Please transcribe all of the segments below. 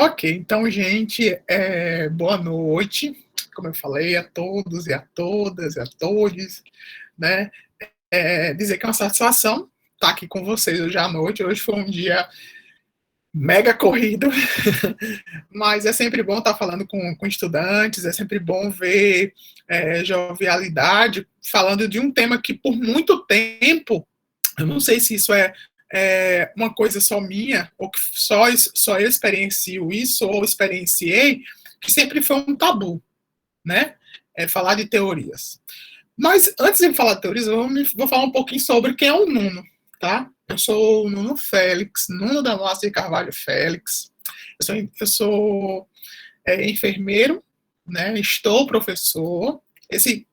Ok, então, gente, boa noite, como eu falei, a todos e a todas e a todos, né? Dizer que é uma satisfação estar aqui com vocês hoje à noite. Hoje foi um dia mega corrido, mas é sempre bom estar falando com estudantes, é sempre bom ver jovialidade, falando de um tema que por muito tempo, eu não sei se isso é uma coisa só minha, ou que só eu experiencio isso, ou experienciei, que sempre foi um tabu, né? Falar de teorias. Mas antes de falar de teorias, vou falar um pouquinho sobre quem é o Nuno, tá? Eu sou o Nuno Félix, Nuno da Massa de Carvalho Félix. Eu sou enfermeiro, né? Estou professor. Esse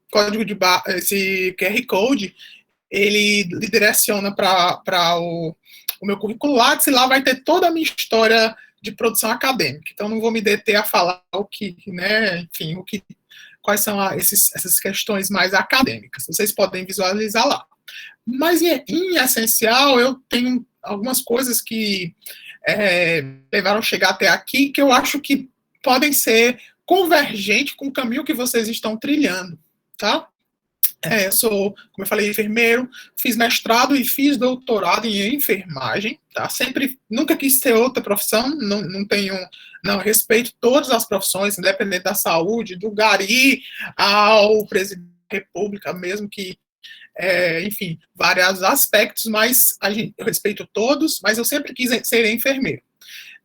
esse QR Code, ele direciona para o meu currículo Lattes, e lá vai ter toda a minha história de produção acadêmica. Então, não vou me deter a falar o que, né, enfim, quais são essas questões mais acadêmicas. Vocês podem visualizar lá. Mas, em essencial, eu tenho algumas coisas que levaram a chegar até aqui, que eu acho que podem ser convergentes com o caminho que vocês estão trilhando, tá? Eu sou, como eu falei, enfermeiro, fiz mestrado e fiz doutorado em enfermagem, tá? Nunca quis ter outra profissão, não tenho, não, respeito todas as profissões, independente da saúde, do gari ao presidente da república, mesmo que, enfim, vários aspectos, mas eu respeito todos, mas eu sempre quis ser enfermeiro.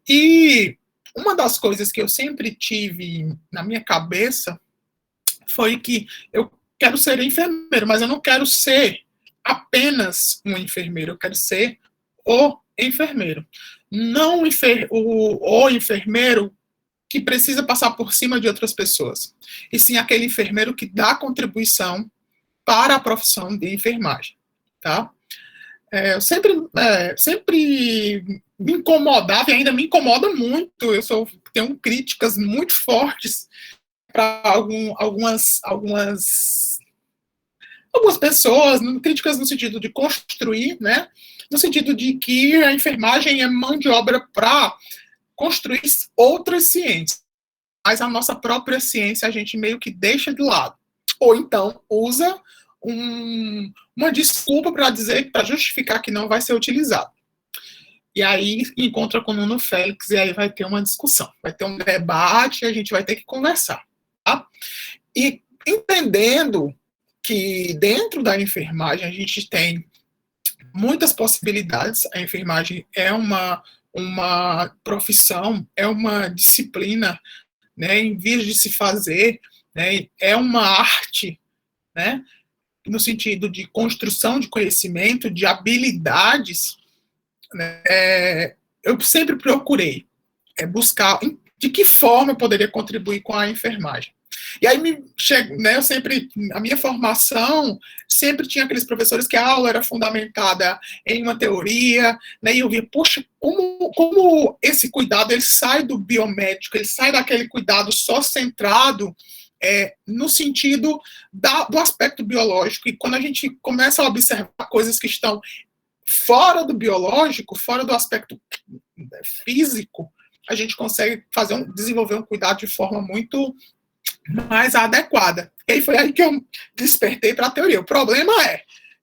E uma das coisas que eu sempre tive na minha cabeça foi que eu quero ser enfermeiro, mas eu não quero ser apenas um enfermeiro, eu quero ser o enfermeiro. Não o enfermeiro que precisa passar por cima de outras pessoas, e sim aquele enfermeiro que dá contribuição para a profissão de enfermagem, tá? Eu sempre me incomodava, e ainda me incomoda muito, tenho críticas muito fortes para algumas pessoas, críticas no sentido de construir, né? No sentido de que a enfermagem é mão de obra para construir outras ciências, mas a nossa própria ciência a gente meio que deixa de lado. Ou então usa uma desculpa para justificar que não vai ser utilizado. E aí encontra com o Nuno Félix, e aí vai ter uma discussão, vai ter um debate, e a gente vai ter que conversar. Tá? E entendendo que dentro da enfermagem a gente tem muitas possibilidades, a enfermagem é uma profissão, é uma disciplina, né, em vias de se fazer, né, é uma arte, né, no sentido de construção de conhecimento, de habilidades, né, eu sempre procurei buscar de que forma eu poderia contribuir com a enfermagem. E aí né, a minha formação sempre tinha aqueles professores que a aula era fundamentada em uma teoria, né, e eu via, poxa, como esse cuidado ele sai do biomédico, ele sai daquele cuidado só centrado no sentido do aspecto biológico, e quando a gente começa a observar coisas que estão fora do biológico, fora do aspecto físico, a gente consegue desenvolver um cuidado de forma muito mais adequada. E aí foi aí que eu despertei para a teoria. O problema é,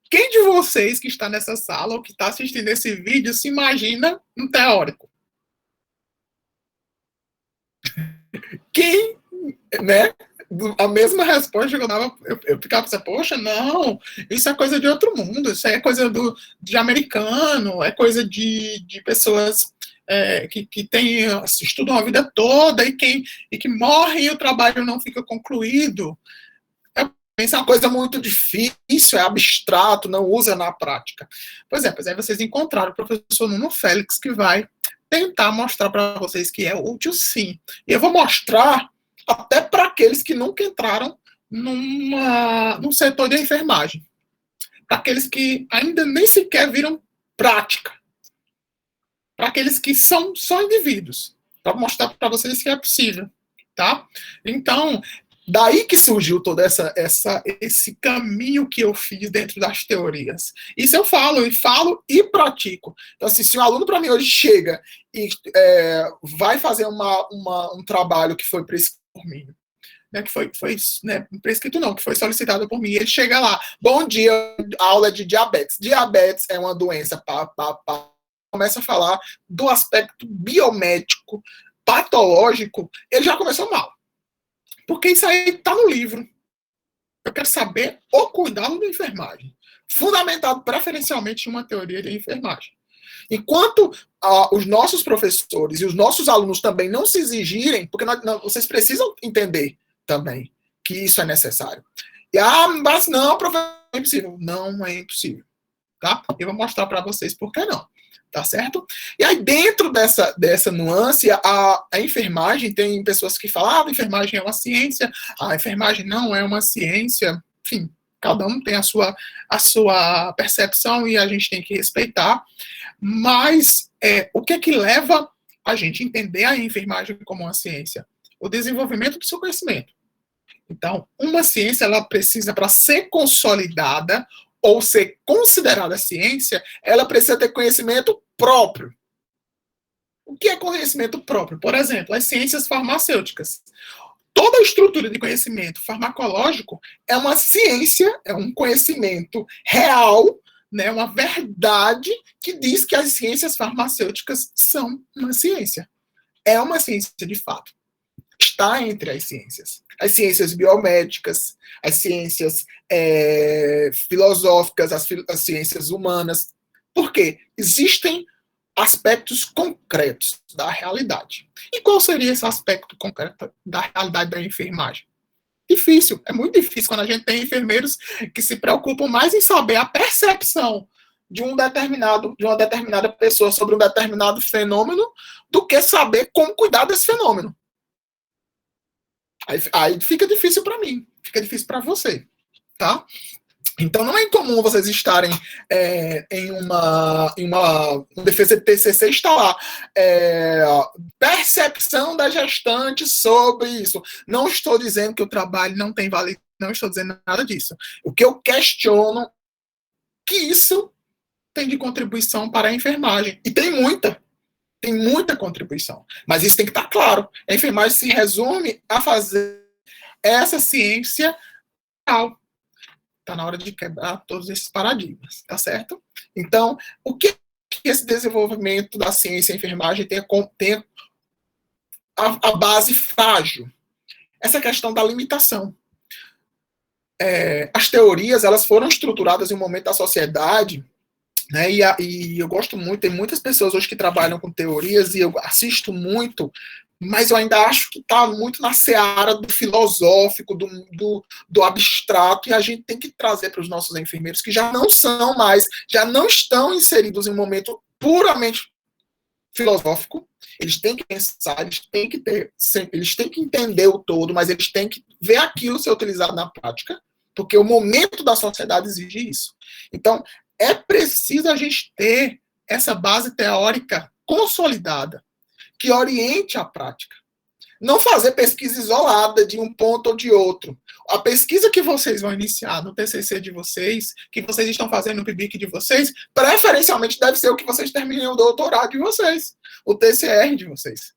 quem de vocês que está nessa sala ou que está assistindo esse vídeo se imagina um teórico? Quem, né? A mesma resposta que eu dava, eu ficava pensando, poxa, não, isso é coisa de outro mundo, isso é coisa de americano, é coisa de pessoas que estudam a vida toda e que morrem e o trabalho não fica concluído. Isso é uma coisa muito difícil, é abstrato, não usa na prática. Pois aí vocês encontraram o professor Nuno Félix, que vai tentar mostrar para vocês que é útil sim. E eu vou mostrar até para aqueles que nunca entraram num setor de enfermagem. Para aqueles que ainda nem sequer viram prática. Para aqueles que são só indivíduos. Para mostrar para vocês que é possível. Tá? Então, Daí que surgiu todo esse caminho que eu fiz dentro das teorias. Isso eu falo e pratico. Então, assim, se um aluno para mim hoje chega e vai fazer um trabalho que foi prescrito por mim, né, que foi né, prescrito não, que foi solicitado por mim, ele chega lá, bom dia, aula de diabetes. Diabetes é uma doença, começa a falar do aspecto biomédico, patológico, ele já começou mal. Porque isso aí está no livro. Eu quero saber o cuidado da enfermagem, fundamentado preferencialmente em uma teoria de enfermagem. Enquanto os nossos professores e os nossos alunos também não se exigirem, porque vocês precisam entender também que isso é necessário. E, mas não, professor, é impossível. Não é impossível. Tá? Eu vou mostrar para vocês por que não. Tá certo? E aí, dentro dessa nuance, a enfermagem, tem pessoas que falam, a enfermagem é uma ciência, a enfermagem não é uma ciência, enfim, cada um tem a sua percepção e a gente tem que respeitar, mas o que é que leva a gente a entender a enfermagem como uma ciência? O desenvolvimento do seu conhecimento. Então, uma ciência, ela precisa, para ser consolidada, ou ser considerada ciência, ela precisa ter conhecimento próprio. O que é conhecimento próprio? Por exemplo, as ciências farmacêuticas. Toda a estrutura de conhecimento farmacológico é uma ciência, é um conhecimento real, né, uma verdade que diz que as ciências farmacêuticas são uma ciência. É uma ciência de fato. Está entre as ciências biomédicas, as ciências filosóficas, as ciências humanas. Por quê? Existem aspectos concretos da realidade. E qual seria esse aspecto concreto da realidade da enfermagem? Difícil, é muito difícil quando a gente tem enfermeiros que se preocupam mais em saber a percepção de uma determinada pessoa sobre um determinado fenômeno do que saber como cuidar desse fenômeno. Aí fica difícil para mim, fica difícil para você, tá? Então não é incomum vocês estarem em uma defesa de TCC, está lá, percepção da gestante sobre isso. Não estou dizendo que o trabalho não tem validade, não estou dizendo nada disso. O que eu questiono que isso tem de contribuição para a enfermagem, e tem muita contribuição. Mas isso tem que estar claro. A enfermagem se resume a fazer essa ciência real. Está na hora de quebrar todos esses paradigmas, tá certo? Então, o que esse desenvolvimento da ciência e enfermagem tem a base frágil? Essa questão da limitação. As teorias, elas foram estruturadas em um momento da sociedade, né, e eu gosto muito, tem muitas pessoas hoje que trabalham com teorias e eu assisto muito, mas eu ainda acho que está muito na seara do filosófico, do abstrato, e a gente tem que trazer para os nossos enfermeiros que já não estão inseridos em um momento puramente filosófico. Eles têm que pensar, eles têm que entender o todo, mas eles têm que ver aquilo ser utilizado na prática, porque o momento da sociedade exige isso. Então, é preciso a gente ter essa base teórica consolidada, que oriente a prática. Não fazer pesquisa isolada de um ponto ou de outro. A pesquisa que vocês vão iniciar no TCC de vocês, que vocês estão fazendo no PIBIC de vocês, preferencialmente deve ser o que vocês terminem o doutorado de vocês, o TCR de vocês.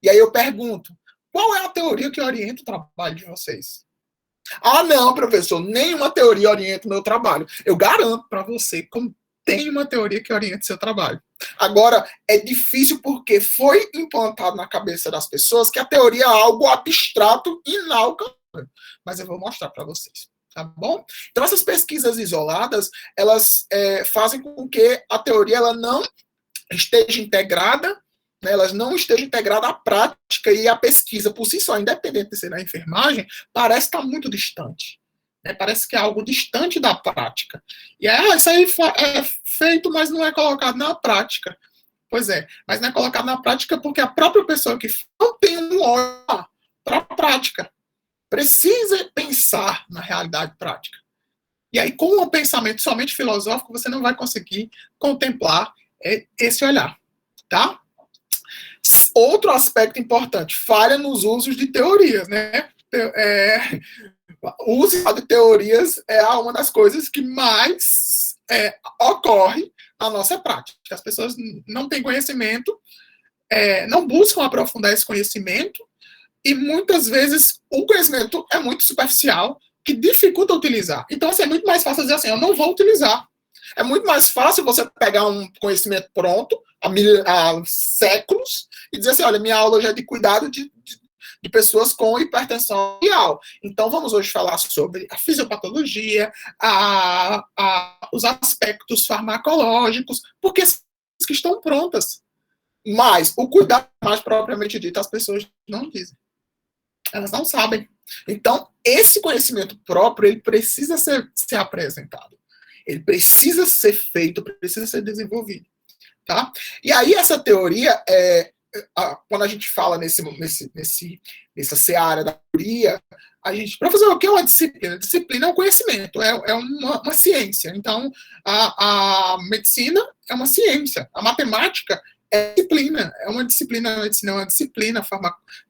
E aí eu pergunto, qual é a teoria que orienta o trabalho de vocês? Ah, não, professor, nenhuma teoria orienta o meu trabalho. Eu garanto para você que tem uma teoria que orienta o seu trabalho. Agora, é difícil porque foi implantado na cabeça das pessoas que a teoria é algo abstrato e inalcançável. Mas eu vou mostrar para vocês, tá bom? Então, essas pesquisas isoladas, elas fazem com que a teoria ela não esteja integrada, né, elas não estejam integradas à prática, e a pesquisa por si só, independente de ser na enfermagem, parece estar muito distante. Né, parece que é algo distante da prática. E isso aí é feito, mas não é colocado na prática. Pois é, mas não é colocado na prática porque a própria pessoa que não tem um olhar para a prática precisa pensar na realidade prática. E aí, com um pensamento somente filosófico, você não vai conseguir contemplar esse olhar. Tá? Outro aspecto importante, falha nos usos de teorias, né? o uso de teorias é uma das coisas que mais ocorre na nossa prática. As pessoas não têm conhecimento, não buscam aprofundar esse conhecimento, e muitas vezes o conhecimento é muito superficial, que dificulta utilizar. Então, assim, é muito mais fácil dizer assim, eu não vou utilizar. É muito mais fácil você pegar um conhecimento pronto, há séculos, e dizer assim, olha, minha aula já é de cuidado de pessoas com hipertensão arterial. Então, vamos hoje falar sobre a fisiopatologia, os aspectos farmacológicos, porque que estão prontas. Mas o cuidado mais propriamente dito, as pessoas não dizem. Elas não sabem. Então, esse conhecimento próprio, ele precisa ser apresentado. Ele precisa ser feito, precisa ser desenvolvido. Tá? E aí, essa teoria, quando a gente fala nessa seara da teoria, para fazer o que é uma disciplina? A disciplina é um conhecimento, é uma ciência. Então, a medicina é uma ciência. A matemática é disciplina, a medicina é uma disciplina,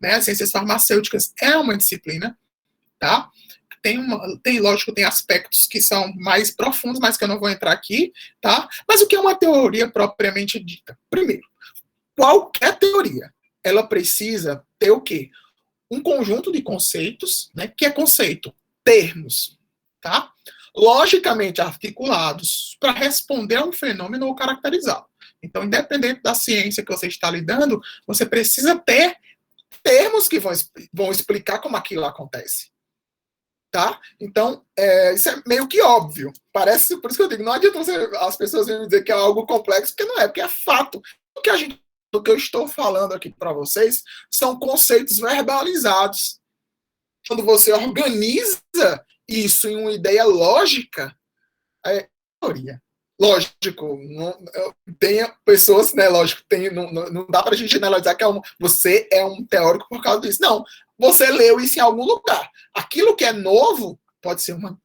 as ciências farmacêuticas é uma disciplina, tá? Lógico, tem aspectos que são mais profundos, mas que eu não vou entrar aqui, tá? Mas o que é uma teoria propriamente dita? Primeiro, qualquer teoria, ela precisa ter o quê? Um conjunto de conceitos, né? Que é conceito? Termos, tá? Logicamente articulados para responder a um fenômeno ou caracterizá-lo. Então, independente da ciência que você está lidando, você precisa ter termos que vão explicar como aquilo acontece. Tá? Então, isso é meio que óbvio. Parece, por isso que eu digo, não adianta as pessoas virem dizer que é algo complexo, porque não é, porque é fato. O que eu estou falando aqui para vocês são conceitos verbalizados. Quando você organiza isso em uma ideia lógica, é teoria. Lógico, tem pessoas, né? Lógico, não dá para a gente generalizar que você é um teórico por causa disso. Não, você leu isso em algum lugar. Aquilo que é novo pode ser um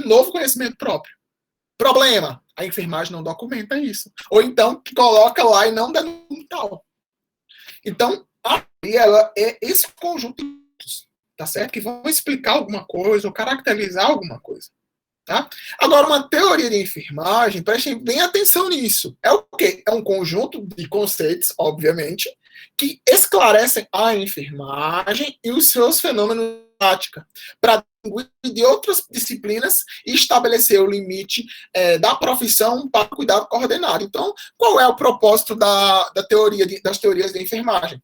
novo conhecimento próprio. Problema, a enfermagem não documenta isso. Ou então coloca lá e não denomina tal. Então, a teoria, ela é esse conjunto de pontos, tá certo? Que vão explicar alguma coisa ou caracterizar alguma coisa. Tá? Agora, uma teoria de enfermagem, prestem bem atenção nisso. É o quê? É um conjunto de conceitos, obviamente, que esclarecem a enfermagem e os seus fenômenos de prática, para distinguir de outras disciplinas e estabelecer o limite da profissão para o cuidado coordenado. Então, qual é o propósito das teorias de enfermagem?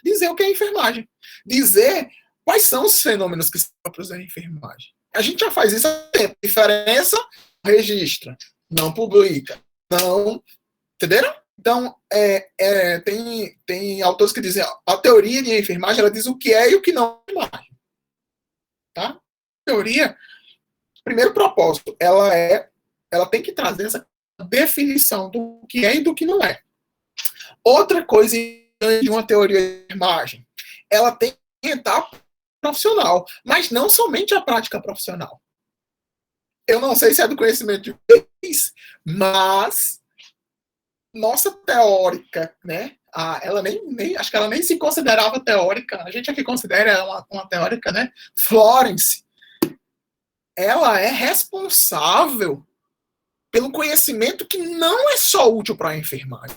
Dizer o que é enfermagem. Dizer quais são os fenômenos que são próprios da enfermagem. A gente já faz isso há tempo. Diferença, registra, não publica, não. Entenderam? Então, tem autores que dizem a teoria de enfermagem, ela diz o que é e o que não é enfermagem. Tá? A teoria, primeiro propósito, ela tem que trazer essa definição do que é e do que não é. Outra coisa de uma teoria de enfermagem, ela tem que entrar profissional, mas não somente a prática profissional. Eu não sei se é do conhecimento de vocês, mas nossa teórica, né? Ela acho que ela nem se considerava teórica. A gente aqui considera ela uma teórica, né? Florence, ela é responsável pelo conhecimento que não é só útil para a enfermagem,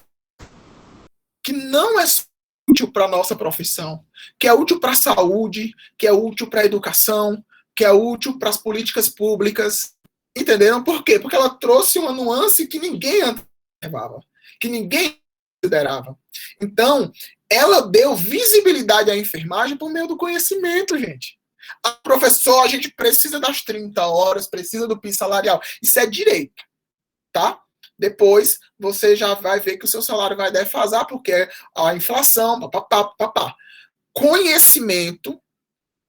que não é só útil para a nossa profissão, que é útil para a saúde, que é útil para a educação, que é útil para as políticas públicas. Entenderam por quê? Porque ela trouxe uma nuance que ninguém observava, que ninguém considerava. Então, ela deu visibilidade à enfermagem por meio do conhecimento, gente. A professor, a gente precisa das 30 horas, precisa do piso salarial. Isso é direito, tá? Depois você já vai ver que o seu salário vai defasar, porque a inflação, papapá. Conhecimento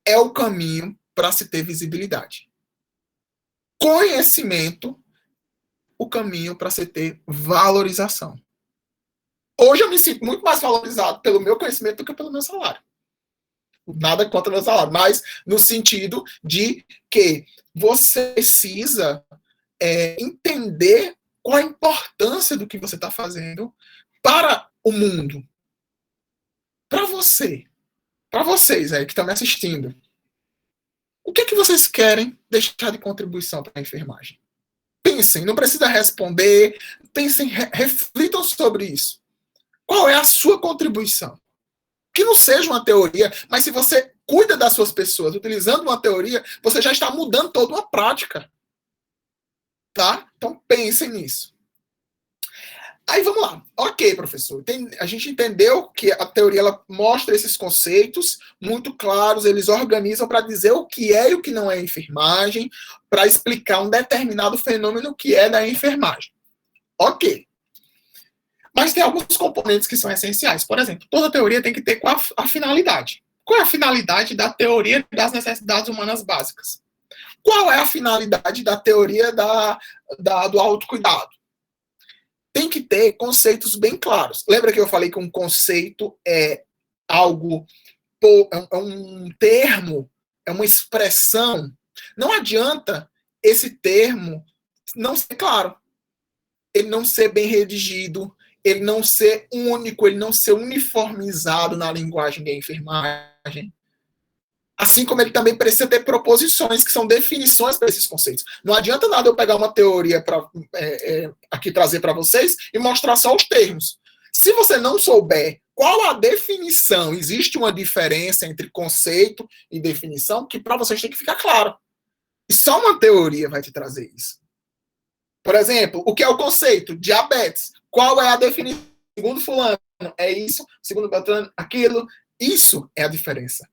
é o caminho para se ter visibilidade. Conhecimento, o caminho para se ter valorização. Hoje eu me sinto muito mais valorizado pelo meu conhecimento do que pelo meu salário. Nada contra o meu salário, mas no sentido de que você precisa entender qual a importância do que você está fazendo para o mundo, para você. para vocês aí que estão me assistindo, o que vocês querem deixar de contribuição para a enfermagem? Pensem, não precisa responder, pensem, reflitam sobre isso. Qual é a sua contribuição? Que não seja uma teoria, mas se você cuida das suas pessoas utilizando uma teoria, você já está mudando toda uma prática. Tá? Então pensem nisso. Aí vamos lá. Ok, professor. A gente entendeu que a teoria ela mostra esses conceitos muito claros, eles organizam para dizer o que é e o que não é enfermagem, para explicar um determinado fenômeno que é da enfermagem. Ok. Mas tem alguns componentes que são essenciais. Por exemplo, toda teoria tem que ter a finalidade. Qual é a finalidade da teoria das necessidades humanas básicas? Qual é a finalidade da teoria do autocuidado? Tem que ter conceitos bem claros. Lembra que eu falei que um conceito é algo, é um termo, é uma expressão. Não adianta esse termo não ser claro, ele não ser bem redigido, ele não ser único, ele não ser uniformizado na linguagem da enfermagem. Assim como ele também precisa ter proposições, que são definições para esses conceitos. Não adianta nada eu pegar uma teoria para aqui trazer para vocês e mostrar só os termos. Se você não souber qual a definição, existe uma diferença entre conceito e definição, que para vocês tem que ficar claro. E só uma teoria vai te trazer isso. Por exemplo, o que é o conceito? Diabetes. Qual é a definição? Segundo fulano, é isso. Segundo Beltrano, aquilo. Isso é a diferença.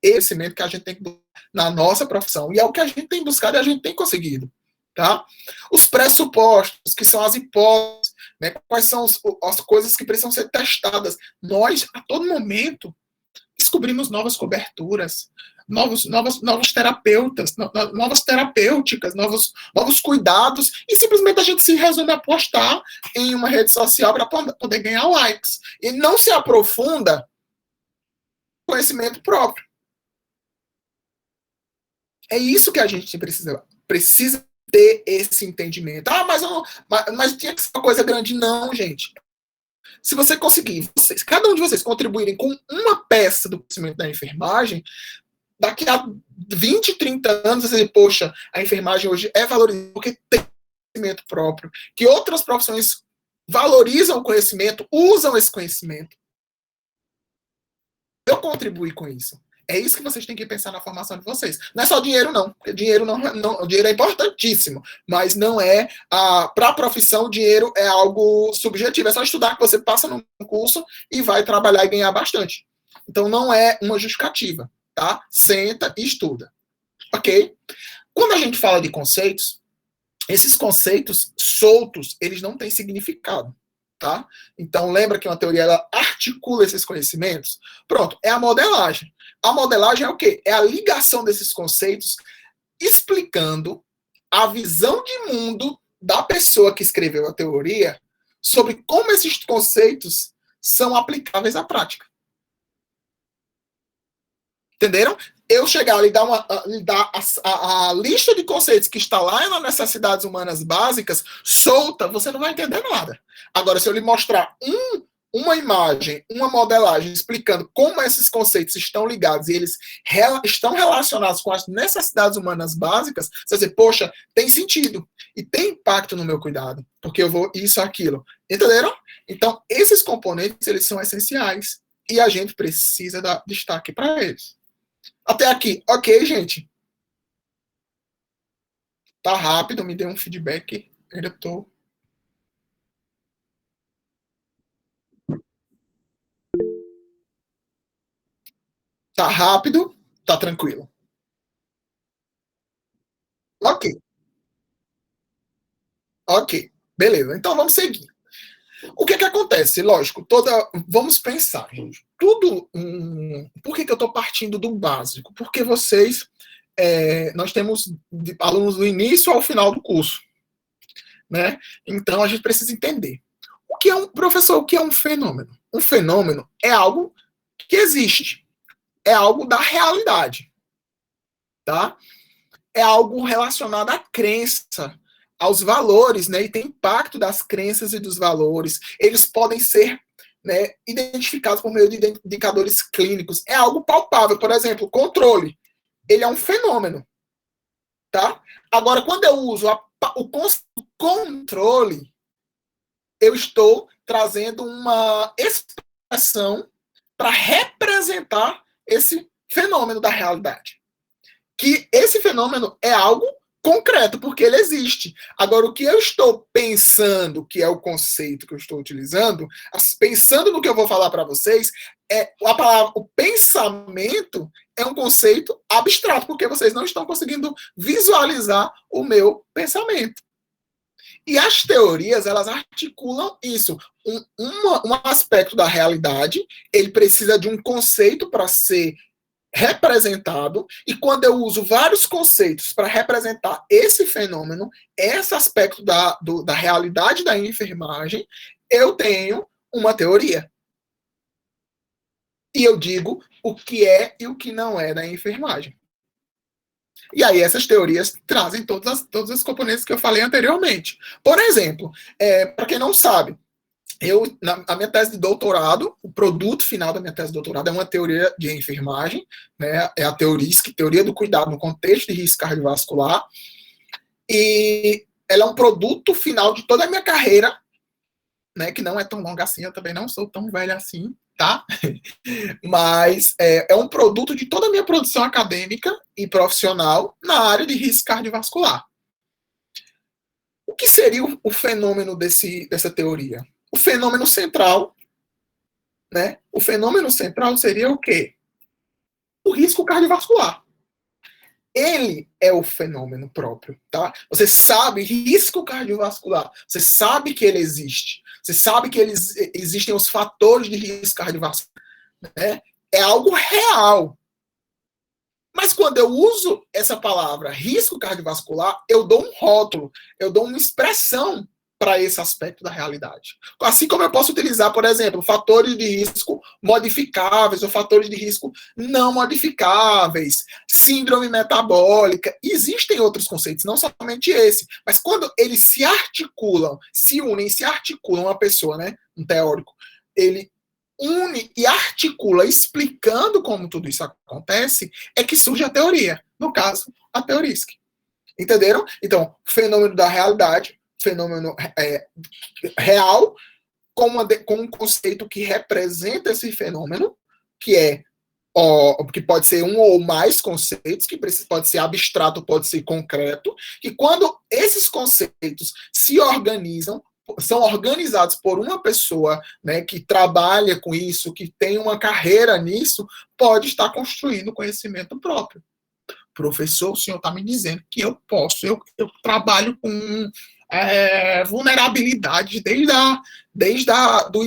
Esse conhecimento que a gente tem que buscar na nossa profissão. E é o que a gente tem buscado e a gente tem conseguido. Tá? Os pressupostos, que são as hipóteses, né? Quais são as coisas que precisam ser testadas. Nós, a todo momento, descobrimos novas coberturas, novos terapeutas, novas terapêuticas, novos cuidados, e simplesmente a gente se resume a postar em uma rede social para poder ganhar likes. E não se aprofunda no conhecimento próprio. É isso que a gente precisa ter esse entendimento. Ah, mas tinha que ser uma coisa grande. Não, gente. Se você conseguir, cada um de vocês contribuírem com uma peça do conhecimento da enfermagem, daqui a 20, 30 anos, você diz, poxa, a enfermagem hoje é valorizada porque tem conhecimento próprio, que outras profissões valorizam o conhecimento, usam esse conhecimento. Eu contribuí com isso. É isso que vocês têm que pensar na formação de vocês. Não é só dinheiro, não. Porque dinheiro o dinheiro é importantíssimo, mas não é para a profissão, o dinheiro é algo subjetivo. É só estudar que você passa num curso e vai trabalhar e ganhar bastante. Então não é uma justificativa, tá? Senta e estuda. Ok? Quando a gente fala de conceitos, esses conceitos soltos, eles não têm significado. Tá? Então, lembra que uma teoria ela articula esses conhecimentos? Pronto, é a modelagem. A modelagem é o quê? É a ligação desses conceitos explicando a visão de mundo da pessoa que escreveu a teoria sobre como esses conceitos são aplicáveis à prática. Entenderam? Eu chegar e dar a lista de conceitos que está lá nas necessidades humanas básicas, solta, você não vai entender nada. Agora, se eu lhe mostrar uma imagem, uma modelagem, explicando como esses conceitos estão ligados e eles estão relacionados com as necessidades humanas básicas, você vai dizer, poxa, tem sentido e tem impacto no meu cuidado, porque eu vou isso, aquilo. Entenderam? Então, esses componentes, eles são essenciais e a gente precisa dar destaque para eles. Até aqui, ok, gente? Tá rápido, me dê um feedback. Ainda tô. Tá rápido, tá tranquilo. Ok, ok. Beleza, então vamos seguir. O que acontece? Lógico, vamos pensar, gente. Tudo. Por que eu estou partindo do básico? Porque vocês. Nós temos alunos do início ao final do curso. Né? Então a gente precisa entender. O que é professor, o que é um fenômeno? Um fenômeno é algo que existe. É algo da realidade. Tá? É algo relacionado à crença, aos valores, né? E tem impacto das crenças e dos valores. Eles podem ser né, identificados por meio de indicadores clínicos. É algo palpável. Por exemplo, controle. Ele é um fenômeno. Tá? Agora, quando eu uso o controle, eu estou trazendo uma expressão para representar esse fenômeno da realidade. Que esse fenômeno é algo concreto, porque ele existe. Agora, o que eu estou pensando, que é o conceito que eu estou utilizando, pensando no que eu vou falar para vocês, a palavra, o pensamento é um conceito abstrato, porque vocês não estão conseguindo visualizar o meu pensamento. E as teorias, elas articulam isso. Um aspecto da realidade, ele precisa de um conceito para ser representado, e quando eu uso vários conceitos para representar esse fenômeno, esse aspecto da realidade da enfermagem, eu tenho uma teoria. E eu digo o que é e o que não é da enfermagem. E aí essas teorias trazem todos os componentes que eu falei anteriormente. Por exemplo, para quem não sabe, a minha tese de doutorado, o produto final da minha tese de doutorado é uma teoria de enfermagem, né? É a TEORISC, Teoria do Cuidado no Contexto de Risco Cardiovascular, e ela é um produto final de toda a minha carreira, né? Que não é tão longa assim, eu também não sou tão velha assim, tá? Mas é um produto de toda a minha produção acadêmica e profissional na área de risco cardiovascular. O que seria o fenômeno dessa teoria? O fenômeno central, né? O fenômeno central seria o quê? O risco cardiovascular. Ele é o fenômeno próprio, tá? Você sabe, risco cardiovascular, você sabe que ele existe. Você sabe que existem os fatores de risco cardiovascular, né? É algo real. Mas quando eu uso essa palavra risco cardiovascular, eu dou um rótulo, eu dou uma expressão para esse aspecto da realidade. Assim como eu posso utilizar, por exemplo, fatores de risco modificáveis ou fatores de risco não modificáveis, síndrome metabólica. Existem outros conceitos, não somente esse. Mas quando eles se articulam, se unem, se articulam, uma pessoa, né, um teórico, ele une e articula explicando como tudo isso acontece, é que surge a teoria. No caso, a TEORISC. Entenderam? Então, fenômeno da realidade, fenômeno real, com um conceito que representa esse fenômeno, que pode ser um ou mais conceitos, que pode ser abstrato, pode ser concreto, e quando esses conceitos se organizam, são organizados por uma pessoa, né, que trabalha com isso, que tem uma carreira nisso, pode estar construindo conhecimento próprio. Professor, o senhor está me dizendo que eu posso, eu trabalho com vulnerabilidade desde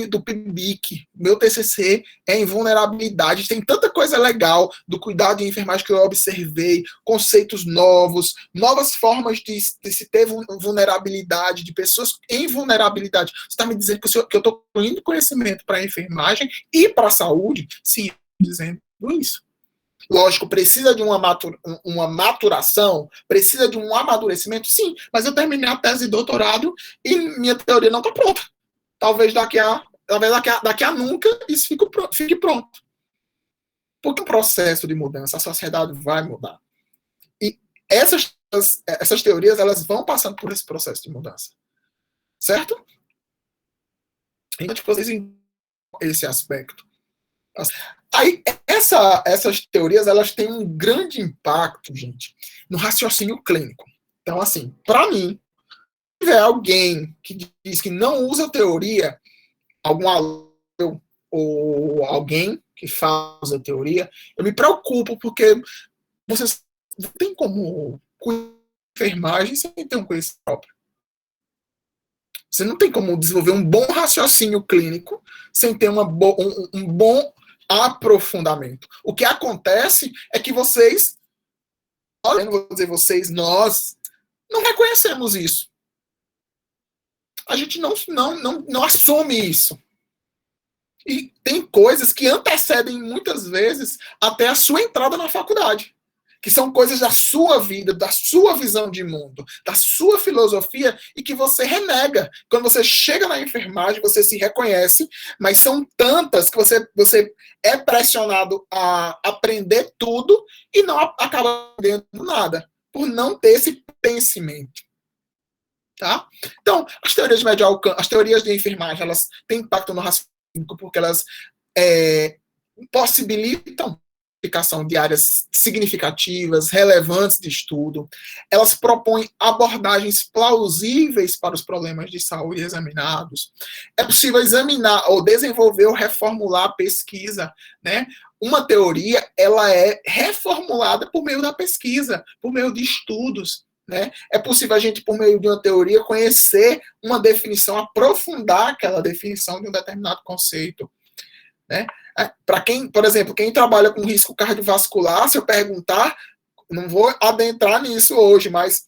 do PIBIC. Meu TCC é em vulnerabilidade. Tem tanta coisa legal do cuidado de enfermagem que eu observei, conceitos novos, novas formas de se ter vulnerabilidade, de pessoas em vulnerabilidade. Você está me dizendo que eu estou incluindo conhecimento para a enfermagem e para a saúde? Sim, dizendo isso. Lógico, precisa de uma maturação, precisa de um amadurecimento, sim, mas eu terminei a tese de doutorado e minha teoria não está pronta. Talvez daqui a nunca isso fique pronto. Porque o processo de mudança, a sociedade vai mudar. E essas teorias, elas vão passando por esse processo de mudança. Certo? Então, vocês entendem esse aspecto. Aí, essas teorias, elas têm um grande impacto, gente, no raciocínio clínico. Então, assim, para mim, se tiver alguém que diz que não usa teoria, algum aluno ou alguém que faz a teoria, eu me preocupo, porque vocês não tem como cuidar de enfermagem sem ter um conhecimento próprio. Você não tem como desenvolver um bom raciocínio clínico sem ter um bom aprofundamento. O que acontece é que vocês, olha, não vou dizer vocês, nós não reconhecemos isso. A gente não assume isso. E tem coisas que antecedem muitas vezes até a sua entrada na faculdade. que são coisas da sua vida, da sua visão de mundo, da sua filosofia, e que você renega. Quando você chega na enfermagem, você se reconhece, mas são tantas que você é pressionado a aprender tudo e não acaba aprendendo nada, por não ter esse pensamento. Tá? Então, as teorias de médio alcance, as teorias de enfermagem, elas têm impacto no raciocínio porque elas possibilitam a aplicação de áreas significativas, relevantes de estudo. Elas propõem abordagens plausíveis para os problemas de saúde examinados. É possível examinar ou desenvolver ou reformular a pesquisa, né? Uma teoria, ela é reformulada por meio da pesquisa, por meio de estudos. Né? É possível a gente, por meio de uma teoria, conhecer uma definição, aprofundar aquela definição de um determinado conceito. Né? Para quem, por exemplo, quem trabalha com risco cardiovascular, se eu perguntar, não vou adentrar nisso hoje, mas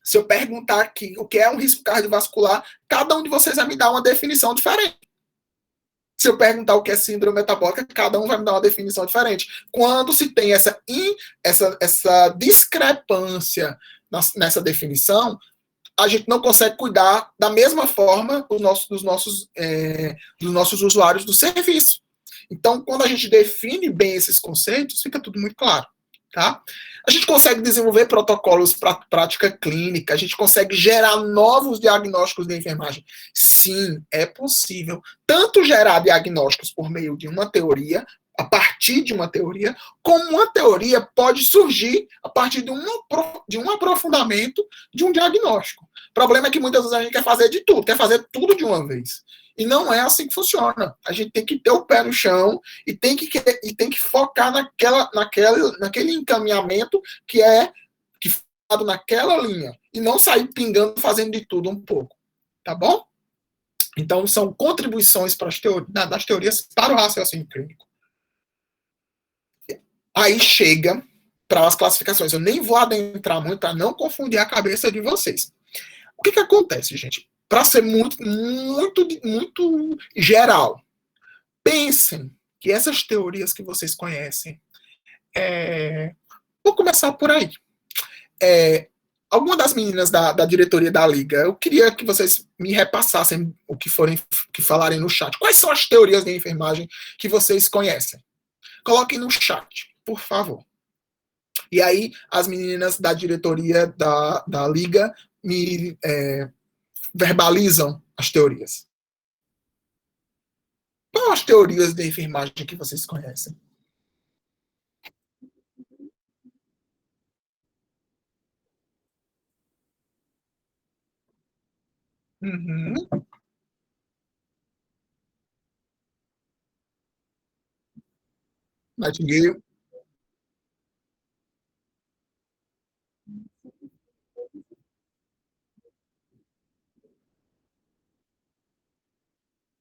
se eu perguntar aqui o que é um risco cardiovascular, cada um de vocês vai me dar uma definição diferente. Se eu perguntar o que é síndrome metabólica, cada um vai me dar uma definição diferente. Quando se tem essa discrepância nessa definição, a gente não consegue cuidar da mesma forma dos nossos usuários do serviço. Então, quando a gente define bem esses conceitos, fica tudo muito claro. Tá? A gente consegue desenvolver protocolos para prática clínica, a gente consegue gerar novos diagnósticos de enfermagem. Sim, é possível tanto gerar diagnósticos por meio de uma teoria, a partir de uma teoria, como uma teoria pode surgir a partir de um aprofundamento de um diagnóstico. O problema é que muitas vezes a gente quer fazer de tudo, quer fazer tudo de uma vez. E não é assim que funciona. A gente tem que ter o pé no chão e tem que focar naquele encaminhamento que é focado naquela linha. E não sair pingando, fazendo de tudo um pouco. Tá bom? Então, são contribuições das teorias para o raciocínio clínico. Aí chega para as classificações. Eu nem vou adentrar muito para não confundir a cabeça de vocês. O que acontece, gente? Para ser muito geral, pensem que essas teorias que vocês conhecem, vou começar por aí. Alguma das meninas da diretoria da Liga, eu queria que vocês me repassassem o que falarem no chat. Quais são as teorias de enfermagem que vocês conhecem? Coloquem no chat, por favor. E aí, as meninas da diretoria da Liga me verbalizam as teorias. Quais as teorias de enfermagem que vocês conhecem? Uhum. Nightingale.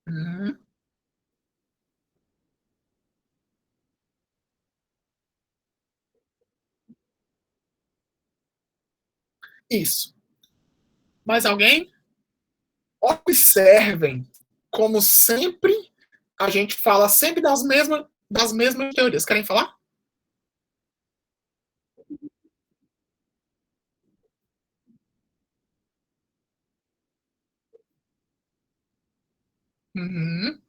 Uhum. Isso. Mais alguém? Observem, como sempre, a gente fala sempre das mesmas teorias. Querem falar? Uhum.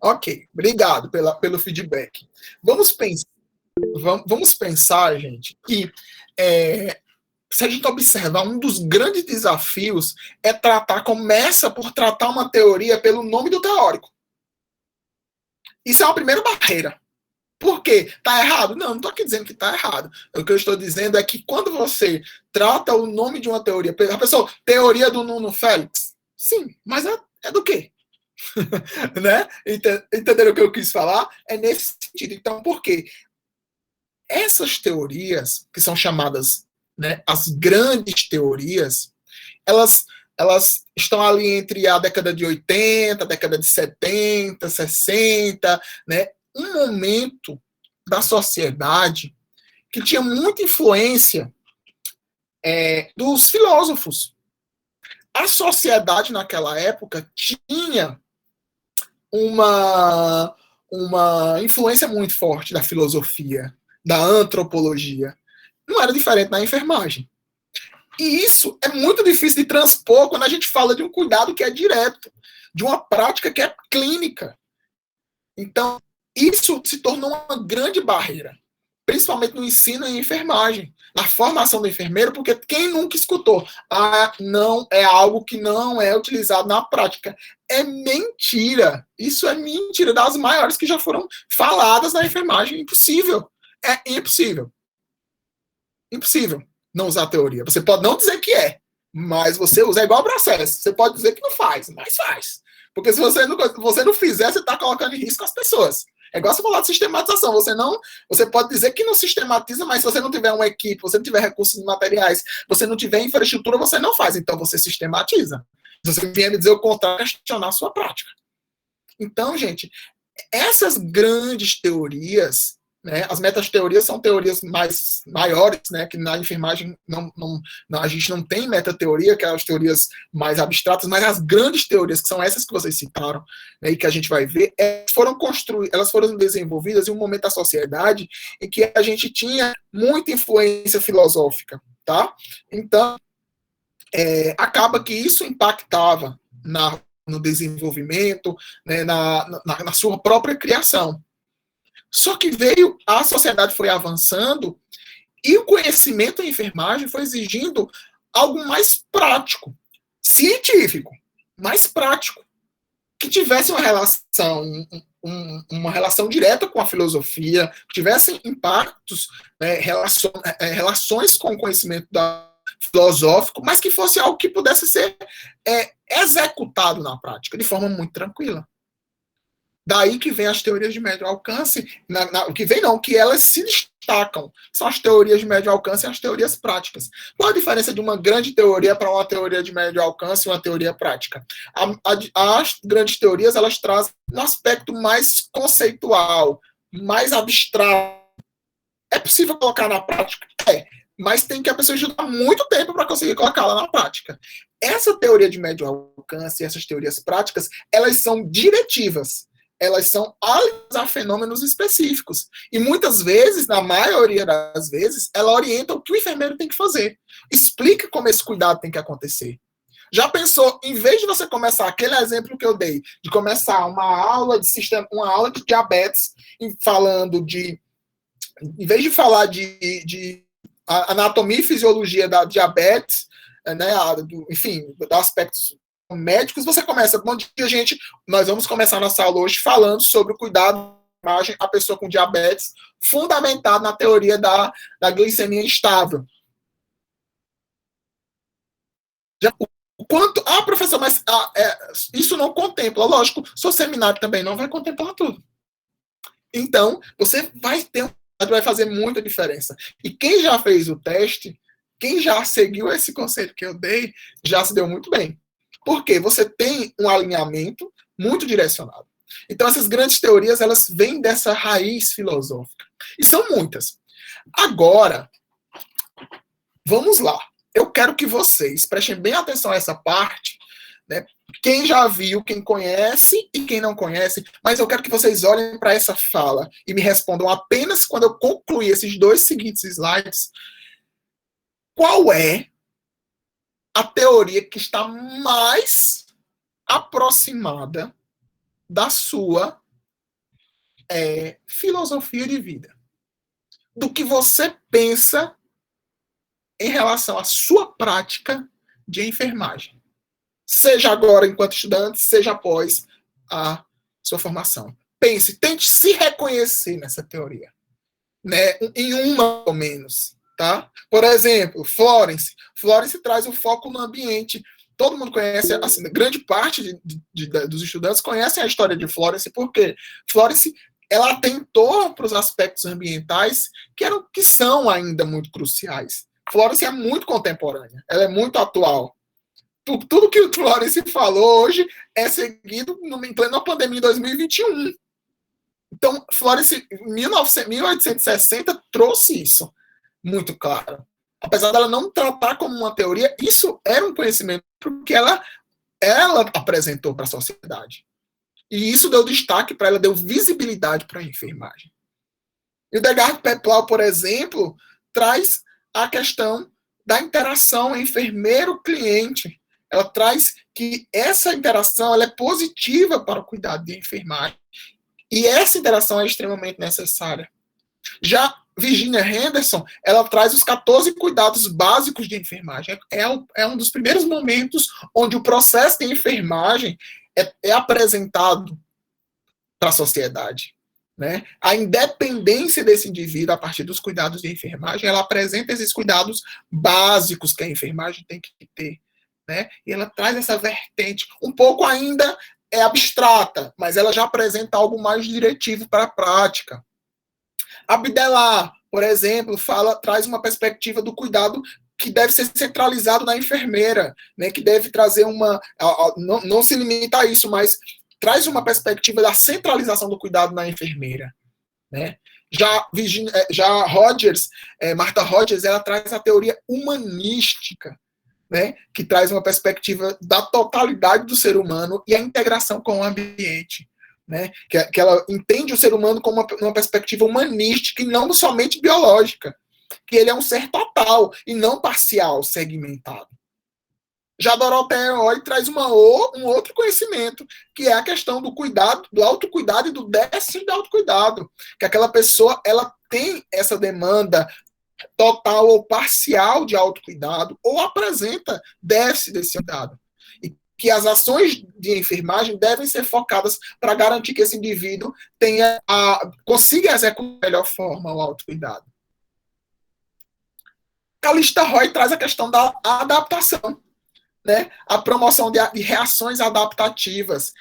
Ok, obrigado pelo feedback. Vamos pensar, gente, que se a gente observar, um dos grandes desafios começa por tratar uma teoria pelo nome do teórico. Isso é uma primeira barreira. Por quê? Está errado? Não estou aqui dizendo que está errado. O que eu estou dizendo é que quando você trata o nome de uma teoria, a pessoa, teoria do Nuno Félix, sim, mas é do quê? Né? Entenderam o que eu quis falar? É nesse sentido. Então, por quê? Essas teorias, que são chamadas, né, as grandes teorias, elas estão ali entre a década de 80, a década de 70, 60, né? Um momento da sociedade que tinha muita influência dos filósofos. A sociedade naquela época tinha uma influência muito forte da filosofia, da antropologia. não era diferente na enfermagem. E isso é muito difícil de transpor quando a gente fala de um cuidado que é direto, de uma prática que é clínica. Então, isso se tornou uma grande barreira, principalmente no ensino e enfermagem, na formação do enfermeiro, porque quem nunca escutou, não é algo que não é utilizado na prática. É mentira. Isso é mentira das maiores que já foram faladas na enfermagem. Impossível. É impossível. Impossível não usar a teoria. Você pode não dizer que é, mas você usa igual processo. Você pode dizer que não faz, mas faz. Porque se você não fizer, você está colocando em risco as pessoas. É igual você falar de sistematização. Você pode dizer que não sistematiza, mas se você não tiver uma equipe, você não tiver recursos materiais, você não tiver infraestrutura, você não faz. Então você sistematiza. Se você vier me dizer o contrário, questionar a sua prática. Então, gente, essas grandes teorias, né, as metateorias são teorias maiores, né, que na enfermagem a gente não tem metateoria, que é as teorias mais abstratas, mas as grandes teorias, que são essas que vocês citaram, né, e que a gente vai ver, elas foram desenvolvidas em um momento da sociedade em que a gente tinha muita influência filosófica, tá? Então, acaba que isso impactava no desenvolvimento, né, na sua própria criação. Só que a sociedade foi avançando e o conhecimento em enfermagem foi exigindo algo mais prático, científico, mais prático, que tivesse uma relação direta com a filosofia, que tivesse impactos, né, relações com o conhecimento filosófico, mas que fosse algo que pudesse ser executado na prática, de forma muito tranquila. Daí que vem as teorias de médio alcance, que elas se destacam. São as teorias de médio alcance e as teorias práticas. Qual a diferença de uma grande teoria para uma teoria de médio alcance e uma teoria prática? As grandes teorias, elas trazem um aspecto mais conceitual, mais abstrato. É possível colocar na prática? Mas tem que a pessoa estudar muito tempo para conseguir colocá-la na prática. Essa teoria de médio alcance e essas teorias práticas, elas são diretivas. Elas são aliadas a fenômenos específicos. E muitas vezes, na maioria das vezes, ela orienta o que o enfermeiro tem que fazer. Explica como esse cuidado tem que acontecer. Já pensou, em vez de você começar aquele exemplo que eu dei, de começar uma aula de diabetes, falando de... Em vez de falar de anatomia e fisiologia da diabetes, né, enfim, dos aspectos médicos, você começa, bom dia, gente, nós vamos começar nossa aula hoje falando sobre o cuidado da imagem a pessoa com diabetes, fundamentado na teoria da glicemia instável. Professor, mas isso não contempla, lógico, seu seminário também não vai contemplar tudo. Então, você vai fazer muita diferença. E quem já fez o teste, quem já seguiu esse conceito que eu dei, já se deu muito bem. Porque você tem um alinhamento muito direcionado. Então, essas grandes teorias, elas vêm dessa raiz filosófica. E são muitas. Agora, vamos lá. Eu quero que vocês prestem bem atenção a essa parte, né? Quem já viu, quem conhece e quem não conhece, mas eu quero que vocês olhem para essa fala e me respondam apenas quando eu concluir esses 2 seguintes slides. Qual é a teoria que está mais aproximada da sua filosofia de vida? Do que você pensa em relação à sua prática de enfermagem. Seja agora enquanto estudante, seja após a sua formação. Pense, tente se reconhecer nessa teoria. Né? Em uma ou menos. Tá? Por exemplo, Florence. Florence traz o foco no ambiente. Todo mundo conhece, assim, grande parte dos estudantes conhecem a história de Florence, porque Florence ela atentou para os aspectos ambientais que são ainda muito cruciais. Florence é muito contemporânea, ela é muito atual. Tudo que o Florence falou hoje é seguido em plena pandemia em 2021. Então, Florence, em 1860, trouxe isso muito claro. Apesar dela não tratar como uma teoria, isso era um conhecimento que ela apresentou para a sociedade. E isso deu destaque para ela, deu visibilidade para a enfermagem. E o Descartes Peplau, por exemplo, traz a questão da interação enfermeiro-cliente. Ela traz que essa interação ela é positiva para o cuidado de enfermagem. E essa interação é extremamente necessária. Já Virginia Henderson, ela traz os 14 cuidados básicos de enfermagem. É um dos primeiros momentos onde o processo de enfermagem é apresentado para a sociedade. Né? A independência desse indivíduo a partir dos cuidados de enfermagem, ela apresenta esses cuidados básicos que a enfermagem tem que ter. Né? E ela traz essa vertente, um pouco ainda abstrata, mas ela já apresenta algo mais diretivo para a prática. Abdellah, por exemplo, traz uma perspectiva do cuidado que deve ser centralizado na enfermeira, né? Que deve trazer não se limita a isso, mas traz uma perspectiva da centralização do cuidado na enfermeira. Né? Já Martha Rogers, ela traz a teoria humanística, né? Que traz uma perspectiva da totalidade do ser humano e a integração com o ambiente. Né? Que ela entende o ser humano como uma perspectiva humanística e não somente biológica, que ele é um ser total e não parcial, segmentado. Já Dorothea Roy traz um outro conhecimento, que é a questão do cuidado, do autocuidado e do déficit de autocuidado, que aquela pessoa ela tem essa demanda total ou parcial de autocuidado ou apresenta déficit desse cuidado. Que as ações de enfermagem devem ser focadas para garantir que esse indivíduo consiga executar da melhor forma o autocuidado. Callista Roy traz a questão da adaptação, né? A promoção de reações adaptativas.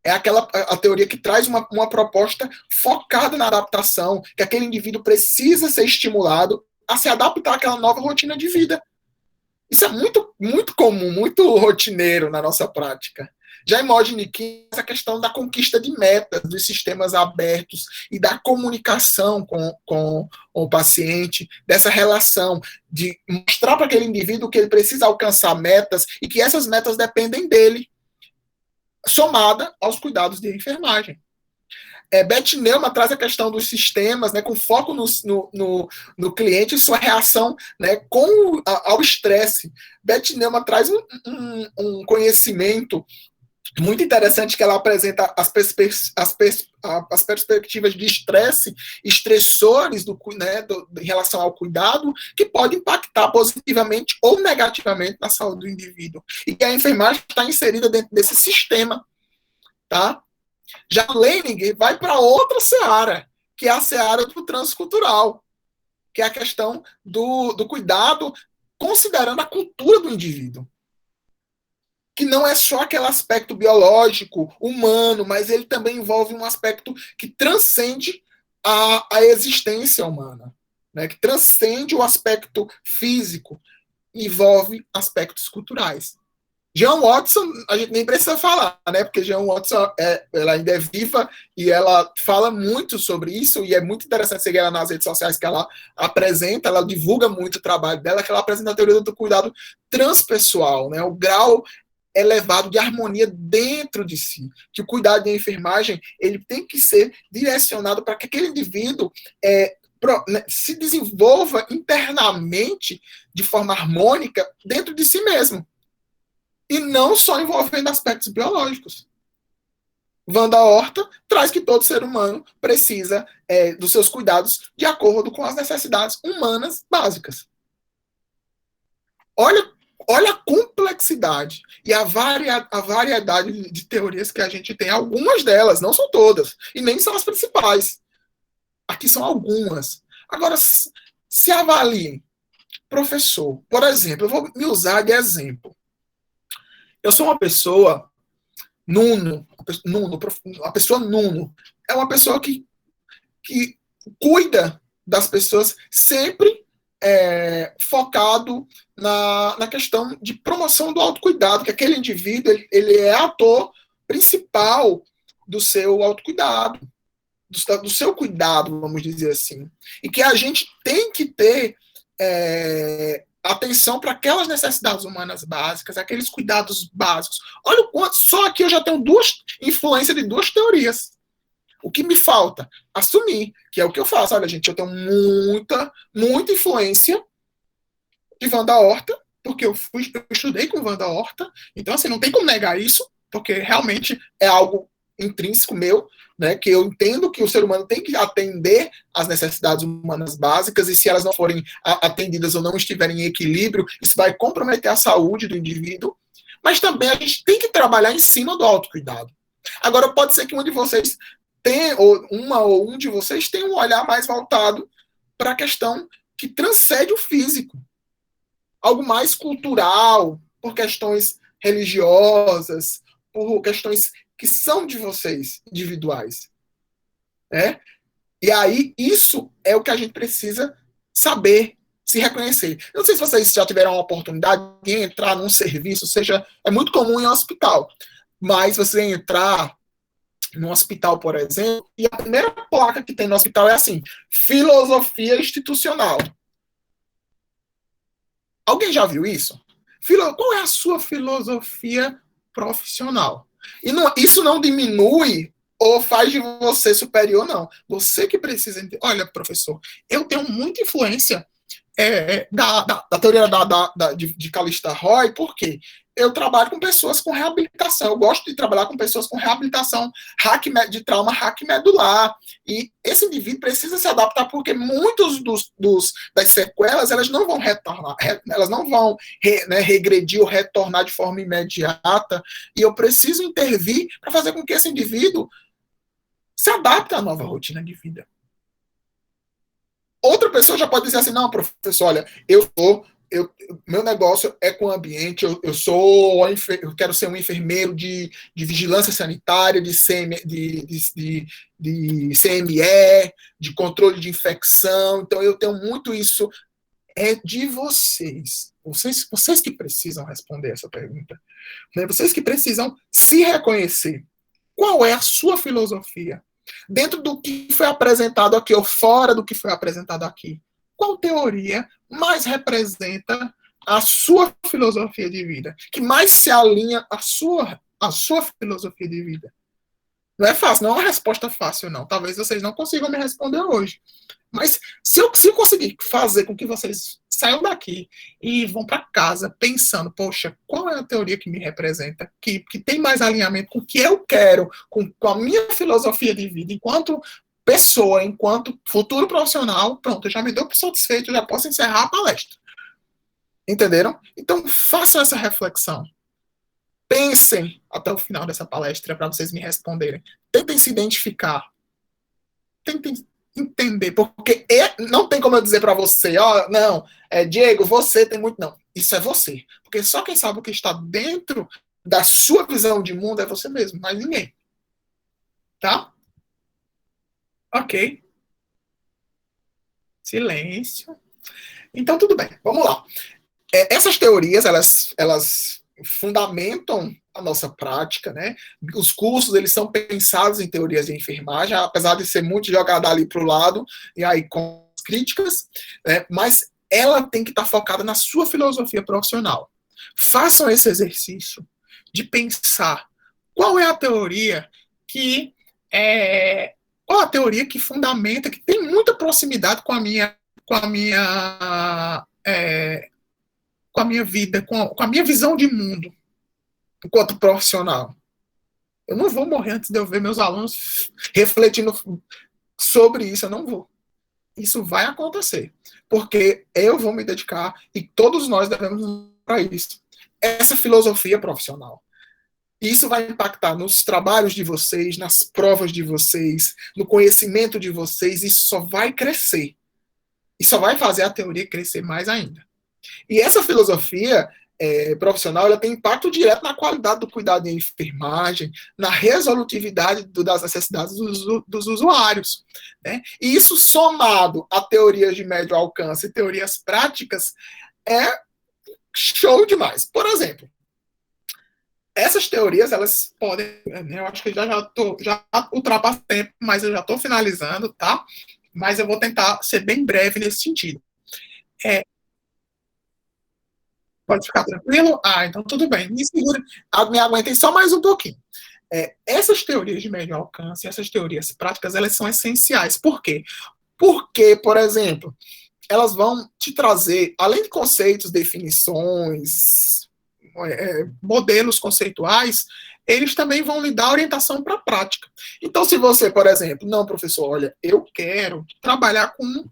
É a teoria que traz uma proposta focada na adaptação, que aquele indivíduo precisa ser estimulado a se adaptar àquela nova rotina de vida. Isso é muito, muito comum, muito rotineiro na nossa prática. Já imagine que essa questão da conquista de metas, dos sistemas abertos e da comunicação com o paciente, dessa relação de mostrar para aquele indivíduo que ele precisa alcançar metas e que essas metas dependem dele, somada aos cuidados de enfermagem. Beth Neumann traz a questão dos sistemas, né, com foco no cliente e sua reação, né, ao estresse. Beth Neumann traz um conhecimento muito interessante, que ela apresenta as perspectivas de estresse, estressores em relação ao cuidado, que podem impactar positivamente ou negativamente na saúde do indivíduo. E que a enfermagem está inserida dentro desse sistema. Tá? Já Leininger vai para outra seara, que é a seara do transcultural, que é a questão do cuidado considerando a cultura do indivíduo. Que não é só aquele aspecto biológico, humano, mas ele também envolve um aspecto que transcende a existência humana, né? Que transcende o aspecto físico, envolve aspectos culturais. Jean Watson, a gente nem precisa falar, né? Porque Jean Watson ela ainda é viva e ela fala muito sobre isso, e é muito interessante seguir ela nas redes sociais, que ela apresenta, ela divulga muito o trabalho dela, que ela apresenta a teoria do cuidado transpessoal, né? O grau elevado de harmonia dentro de si, que o cuidado de enfermagem ele tem que ser direcionado para que aquele indivíduo se desenvolva internamente de forma harmônica dentro de si mesmo. E não só envolvendo aspectos biológicos. Wanda Horta traz que todo ser humano precisa dos seus cuidados de acordo com as necessidades humanas básicas. Olha a complexidade e a variedade de teorias que a gente tem. Algumas delas, não são todas, e nem são as principais. Aqui são algumas. Agora, se avaliem. Professor, por exemplo, eu vou me usar de exemplo. Eu sou uma pessoa nuno, a pessoa nuno é uma pessoa que cuida das pessoas sempre focado na questão de promoção do autocuidado, que aquele indivíduo ele é ator principal do seu autocuidado, do seu cuidado, vamos dizer assim. E que a gente tem que ter atenção para aquelas necessidades humanas básicas, aqueles cuidados básicos. Olha o quanto, só aqui eu já tenho influência de duas teorias. O que me falta? Assumir, que é o que eu faço. Olha, gente, eu tenho muita influência de Wanda Horta, porque eu estudei com Wanda Horta, então assim, não tem como negar isso, porque realmente é algo intrínseco meu, né, que eu entendo que o ser humano tem que atender às necessidades humanas básicas, e se elas não forem atendidas ou não estiverem em equilíbrio, isso vai comprometer a saúde do indivíduo, mas também a gente tem que trabalhar em cima do autocuidado. Agora, pode ser que um de vocês tenha, ou uma ou um de vocês tenha um olhar mais voltado para a questão que transcende o físico, algo mais cultural, por questões religiosas, por questões que são de vocês, individuais. Né? E aí, isso é o que a gente precisa saber, se reconhecer. Eu não sei se vocês já tiveram a oportunidade de entrar num serviço, seja, é muito comum em um hospital, mas você entrar num hospital, por exemplo, e a primeira placa que tem no hospital é assim, filosofia institucional. Alguém já viu isso? Qual é a sua filosofia profissional? E não, isso não diminui ou faz de você superior, não. Você que precisa entender. Olha, professor, eu tenho muita influência da teoria de Calista Roy, por quê? Eu trabalho com pessoas com reabilitação, eu gosto de trabalhar com pessoas com reabilitação de trauma hack medular, e esse indivíduo precisa se adaptar, porque muitos das sequelas, elas não vão retornar, elas não vão regredir ou retornar de forma imediata, e eu preciso intervir para fazer com que esse indivíduo se adapte à nova rotina de vida. Outra pessoa já pode dizer assim, não, professor, olha, meu negócio é com o ambiente, eu quero ser um enfermeiro de vigilância sanitária, de CME, de controle de infecção, então eu tenho muito isso. É de vocês. Vocês que precisam responder essa pergunta. Né? Vocês que precisam se reconhecer. Qual é a sua filosofia? Dentro do que foi apresentado aqui, ou fora do que foi apresentado aqui, qual teoria mais representa a sua filosofia de vida? Que mais se alinha à sua filosofia de vida? Não é fácil, não é uma resposta fácil, não. Talvez vocês não consigam me responder hoje. Mas se eu conseguir fazer com que vocês saiam daqui e vão para casa pensando, poxa, qual é a teoria que me representa, que tem mais alinhamento com o que eu quero, com a minha filosofia de vida, enquanto pessoa, enquanto futuro profissional, pronto, eu já me dou por satisfeito, eu já posso encerrar a palestra. Entenderam? Então, façam essa reflexão. Pensem até o final dessa palestra para vocês me responderem. Tentem se identificar. Tentem entender, porque não tem como eu dizer para você, não, Diego, você tem muito, não. Isso é você. Porque só quem sabe o que está dentro da sua visão de mundo é você mesmo, mas ninguém. Tá? Ok. Silêncio. Então, tudo bem. Vamos lá. Essas teorias, elas fundamentam a nossa prática, né? Os cursos, eles são pensados em teorias de enfermagem, apesar de ser muito jogada ali para o lado, e aí com críticas, né? Mas ela tem que estar focada na sua filosofia profissional. Façam esse exercício de pensar qual é a teoria qual a teoria que fundamenta, que tem muita proximidade com a minha vida, com a minha visão de mundo enquanto profissional. Eu não vou morrer antes de eu ver meus alunos refletindo sobre isso, eu não vou. Isso vai acontecer, porque eu vou me dedicar e todos nós devemos para isso. Essa filosofia profissional. Isso vai impactar nos trabalhos de vocês, nas provas de vocês, no conhecimento de vocês, isso só vai crescer. E só vai fazer a teoria crescer mais ainda. E essa filosofia profissional, ela tem impacto direto na qualidade do cuidado em enfermagem, na resolutividade das necessidades dos usuários. Né? E isso somado a teorias de médio alcance e teorias práticas é show demais. Por exemplo, essas teorias, elas podem, eu acho que já ultrapasso o tempo, mas eu já estou finalizando, tá? Mas eu vou tentar ser bem breve nesse sentido. Pode ficar tranquilo? Então tudo bem. Me segura, me aguentem só mais um pouquinho. Essas teorias de médio alcance, essas teorias práticas, elas são essenciais. Por quê? Porque, por exemplo, elas vão te trazer, além de conceitos, definições, modelos conceituais, eles também vão lhe dar orientação para a prática. Então, se você, por exemplo, não, professor, olha, eu quero trabalhar com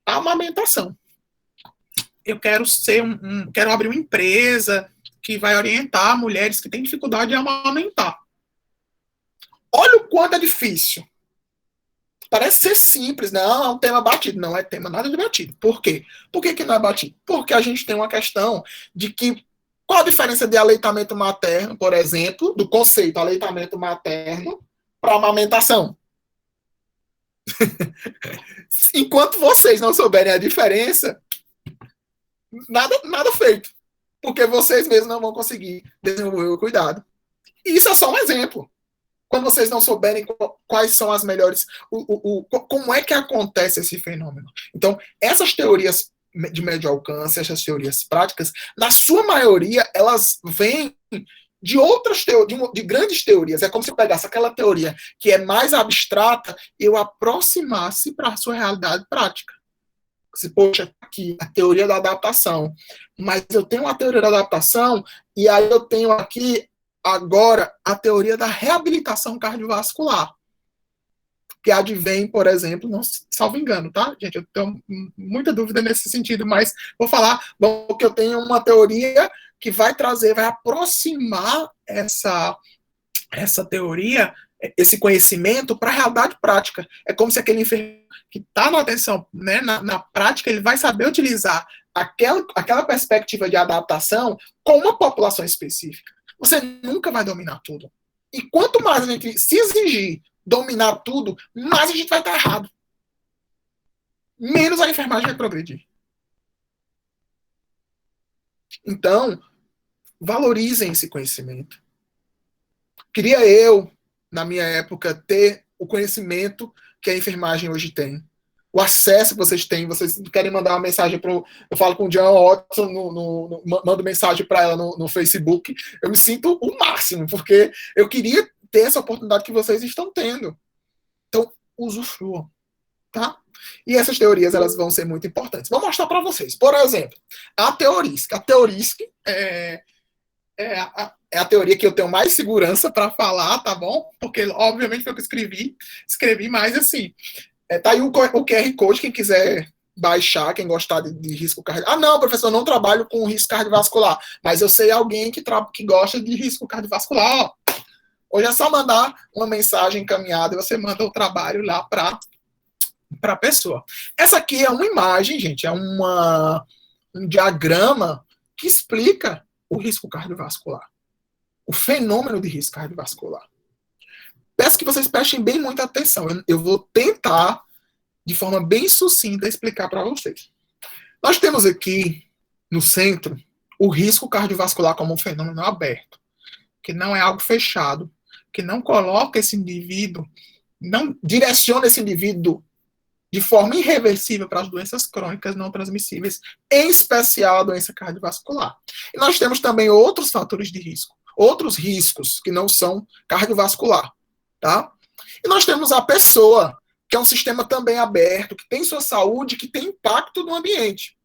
a amamentação. Eu quero quero abrir uma empresa que vai orientar mulheres que têm dificuldade de amamentar. Olha o quanto é difícil. Parece ser simples, não, é um tema batido. Não é tema nada de batido. Por quê? Por que não é batido? Porque a gente tem uma questão de que qual a diferença de aleitamento materno, por exemplo, do conceito aleitamento materno para amamentação? Enquanto vocês não souberem a diferença, nada feito. Porque vocês mesmos não vão conseguir desenvolver o cuidado. E isso é só um exemplo. Quando vocês não souberem quais são as melhores, como é que acontece esse fenômeno. Então, essas teorias de médio alcance, essas teorias práticas, na sua maioria, elas vêm de outras teorias, de grandes teorias. É como se eu pegasse aquela teoria que é mais abstrata e eu aproximasse para a sua realidade prática. Se, poxa, aqui, a teoria da adaptação, mas eu tenho uma teoria da adaptação e aí eu tenho aqui agora a teoria da reabilitação cardiovascular, que advém, por exemplo, não salvo engano, tá? Gente, eu tenho muita dúvida nesse sentido, mas vou falar que eu tenho uma teoria que vai trazer, vai aproximar essa teoria, esse conhecimento para a realidade prática. É como se aquele enfermeiro que está na atenção, né, na prática, ele vai saber utilizar aquela perspectiva de adaptação com uma população específica. Você nunca vai dominar tudo. E quanto mais a gente se exigir dominar tudo, mais a gente vai estar errado. Menos a enfermagem vai progredir. Então, valorizem esse conhecimento. Queria eu, na minha época, ter o conhecimento que a enfermagem hoje tem. O acesso que vocês têm, vocês querem mandar uma mensagem para eu falo com o John Watson, mando mensagem para ela no Facebook, eu me sinto o máximo, porque eu queria ter essa oportunidade que vocês estão tendo. Então, usufruam, tá? E essas teorias, elas vão ser muito importantes. Vou mostrar para vocês. Por exemplo, a teorística. A teorística é a teoria que eu tenho mais segurança para falar, tá bom? Porque, obviamente, foi o que eu escrevi, mas, assim, tá aí o QR Code, quem quiser baixar, quem gostar de risco cardiovascular. Ah, não, professor, eu não trabalho com risco cardiovascular, mas eu sei alguém que gosta de risco cardiovascular. Ó, hoje é só mandar uma mensagem encaminhada e você manda o trabalho lá para a pessoa. Essa aqui é uma imagem, gente, é um diagrama que explica o risco cardiovascular, o fenômeno de risco cardiovascular. Peço que vocês prestem bem muita atenção. Eu vou tentar, de forma bem sucinta, explicar para vocês. Nós temos aqui, no centro, o risco cardiovascular como um fenômeno aberto, que não é algo fechado, que não coloca esse indivíduo, não direciona esse indivíduo de forma irreversível para as doenças crônicas não transmissíveis, em especial a doença cardiovascular. E nós temos também outros fatores de risco, outros riscos que não são cardiovascular. Tá? E nós temos a pessoa, que é um sistema também aberto, que tem sua saúde, que tem impacto no ambiente.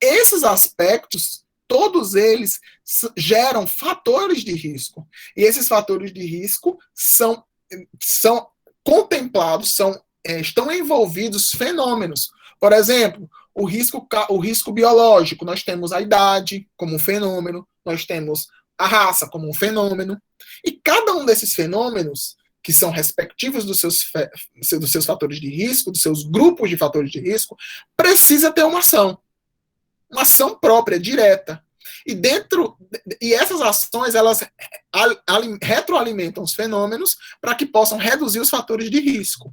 Esses aspectos, todos eles geram fatores de risco. E esses fatores de risco são contemplados, estão envolvidos fenômenos. Por exemplo, o risco biológico. Nós temos a idade como um fenômeno, nós temos a raça como um fenômeno. E cada um desses fenômenos, que são respectivos dos seus fatores de risco, dos seus grupos de fatores de risco, precisa ter uma ação própria, direta. E essas ações, elas retroalimentam os fenômenos para que possam reduzir os fatores de risco.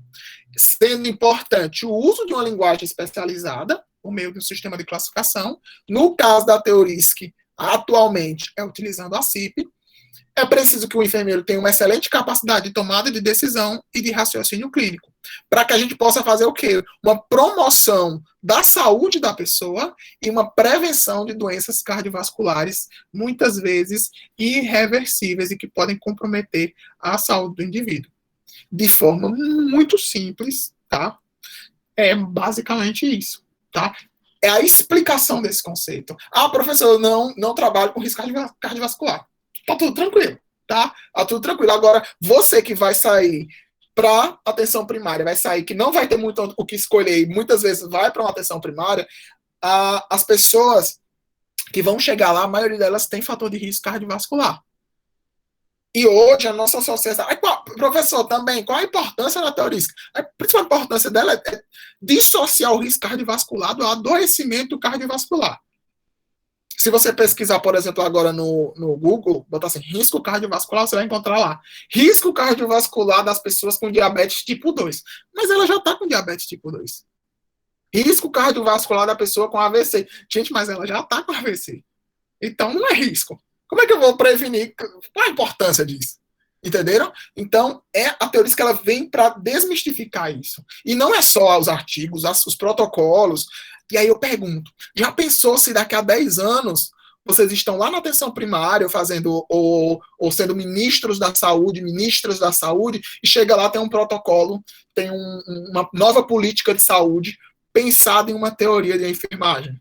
Sendo importante o uso de uma linguagem especializada, por meio do sistema de classificação. No caso da Teorisc, atualmente é utilizando a CIP. É preciso que o enfermeiro tenha uma excelente capacidade de tomada de decisão e de raciocínio clínico, para que a gente possa fazer o quê? Uma promoção da saúde da pessoa e uma prevenção de doenças cardiovasculares, muitas vezes irreversíveis e que podem comprometer a saúde do indivíduo. De forma muito simples, tá? É basicamente isso, tá? É a explicação desse conceito. Ah, professor, eu não trabalho com risco cardiovascular. Tá tudo tranquilo, tá? Tá tudo tranquilo. Agora, você que vai sair para atenção primária, vai sair que não vai ter muito o que escolher e muitas vezes vai para uma atenção primária, as pessoas que vão chegar lá, a maioria delas tem fator de risco cardiovascular. E hoje a nossa sociedade. Professor, também, qual a importância da teoria? A principal importância dela é dissociar o risco cardiovascular do adoecimento cardiovascular. Se você pesquisar, por exemplo, agora no Google, botar assim, risco cardiovascular, você vai encontrar lá. Risco cardiovascular das pessoas com diabetes tipo 2. Mas ela já está com diabetes tipo 2. Risco cardiovascular da pessoa com AVC. Gente, mas ela já está com AVC. Então não é risco. Como é que eu vou prevenir? Qual a importância disso? Entenderam? Então, é a teoria que ela vem para desmistificar isso. E não é só os artigos, os protocolos. E aí eu pergunto, já pensou se daqui a 10 anos vocês estão lá na atenção primária fazendo ou sendo ministros da saúde, ministras da saúde, e chega lá, tem um protocolo, tem uma nova política de saúde pensada em uma teoria de enfermagem?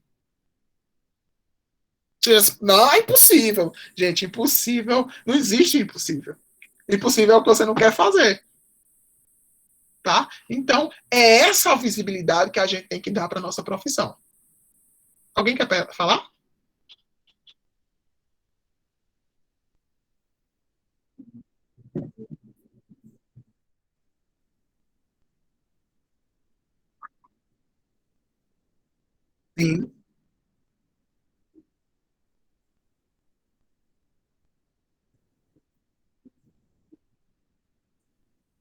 Não, é impossível. Gente, impossível. Não existe impossível. Impossível é o que você não quer fazer. Tá? Então, é essa visibilidade que a gente tem que dar para a nossa profissão. Alguém quer falar? Sim.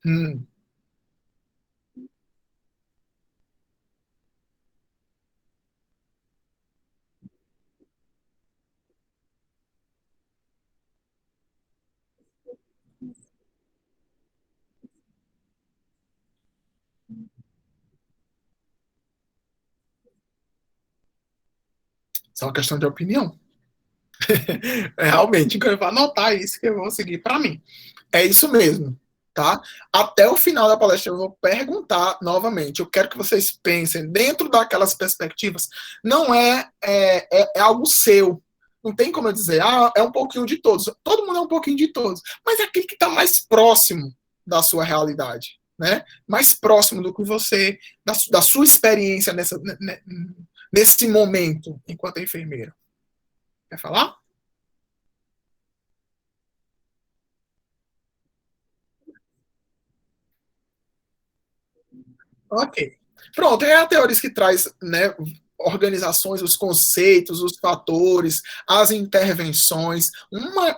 Hum, isso é uma questão de opinião. Realmente, eu vou anotar isso que eu vou seguir para mim. É isso mesmo, tá? Até o final da palestra eu vou perguntar novamente. Eu quero que vocês pensem dentro daquelas perspectivas. Não é algo seu. Não tem como eu dizer, é um pouquinho de todos. Todo mundo é um pouquinho de todos. Mas é aquele que está mais próximo da sua realidade, né? Mais próximo do que você, da sua experiência nesse momento enquanto enfermeiro. Quer falar? Ok. Pronto, é a teoria que traz, né, organizações, os conceitos, os fatores, as intervenções.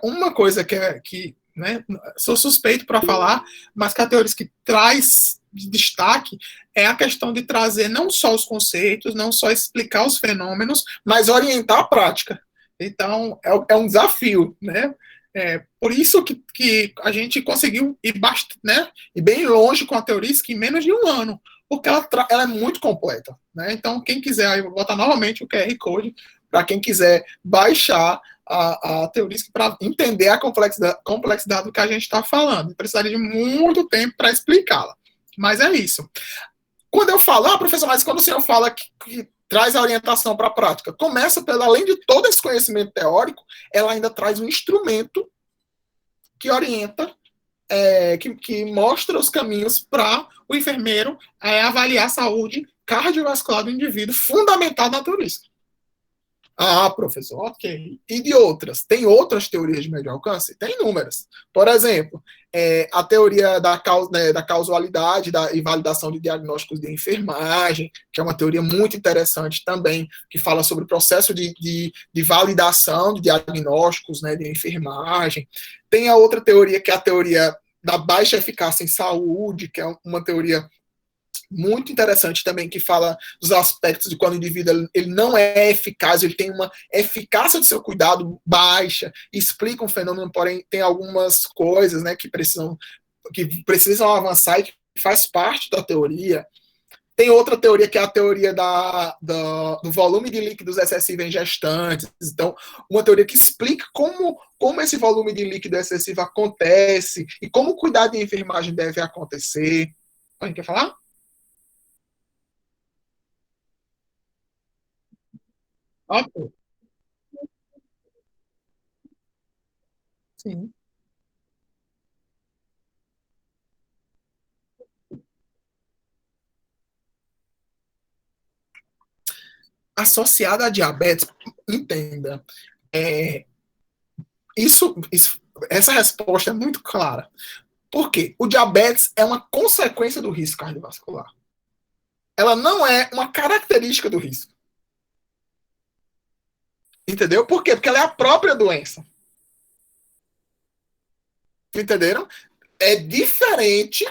Uma coisa que né, sou suspeito para falar, mas que a teoria que traz de destaque é a questão de trazer não só os conceitos, não só explicar os fenômenos, mas orientar a prática. Então, é um desafio, né? Por isso que a gente conseguiu né, ir bem longe com a teoria que em menos de um ano, porque ela é muito completa. Né? Então, quem quiser, eu vou botar novamente o QR Code para quem quiser baixar a teoria para entender a complexidade do que a gente está falando. Precisaria de muito tempo para explicá-la. Mas é isso. Quando eu falo, professor, mas quando o senhor fala que traz a orientação para a prática, começa pela, além de todo esse conhecimento teórico, ela ainda traz um instrumento que orienta, que mostra os caminhos para o enfermeiro avaliar a saúde cardiovascular do indivíduo, fundamental na turismo. Ah, professor, ok. E de outras? Tem outras teorias de médio alcance? Tem inúmeras. Por exemplo, a teoria da causalidade e validação de diagnósticos de enfermagem, que é uma teoria muito interessante também, que fala sobre o processo de validação de diagnósticos, né, de enfermagem. Tem a outra teoria, que é a teoria da baixa eficácia em saúde, que é uma teoria muito interessante também, que fala dos aspectos de quando o indivíduo ele não é eficaz, ele tem uma eficácia de seu cuidado baixa, explica um fenômeno, porém tem algumas coisas, né, que precisam avançar e que faz parte da teoria. Tem outra teoria que é a teoria do volume de líquidos excessivo em gestantes. Então, uma teoria que explica como esse volume de líquido excessivo acontece e como o cuidado de enfermagem deve acontecer. Alguém quer falar? Ok. Sim. Associada a diabetes, entenda, é, essa resposta é muito clara. Por quê? O diabetes é uma consequência do risco cardiovascular. Ela não é uma característica do risco. Entendeu? Por quê? Porque ela é a própria doença. Entenderam? É diferente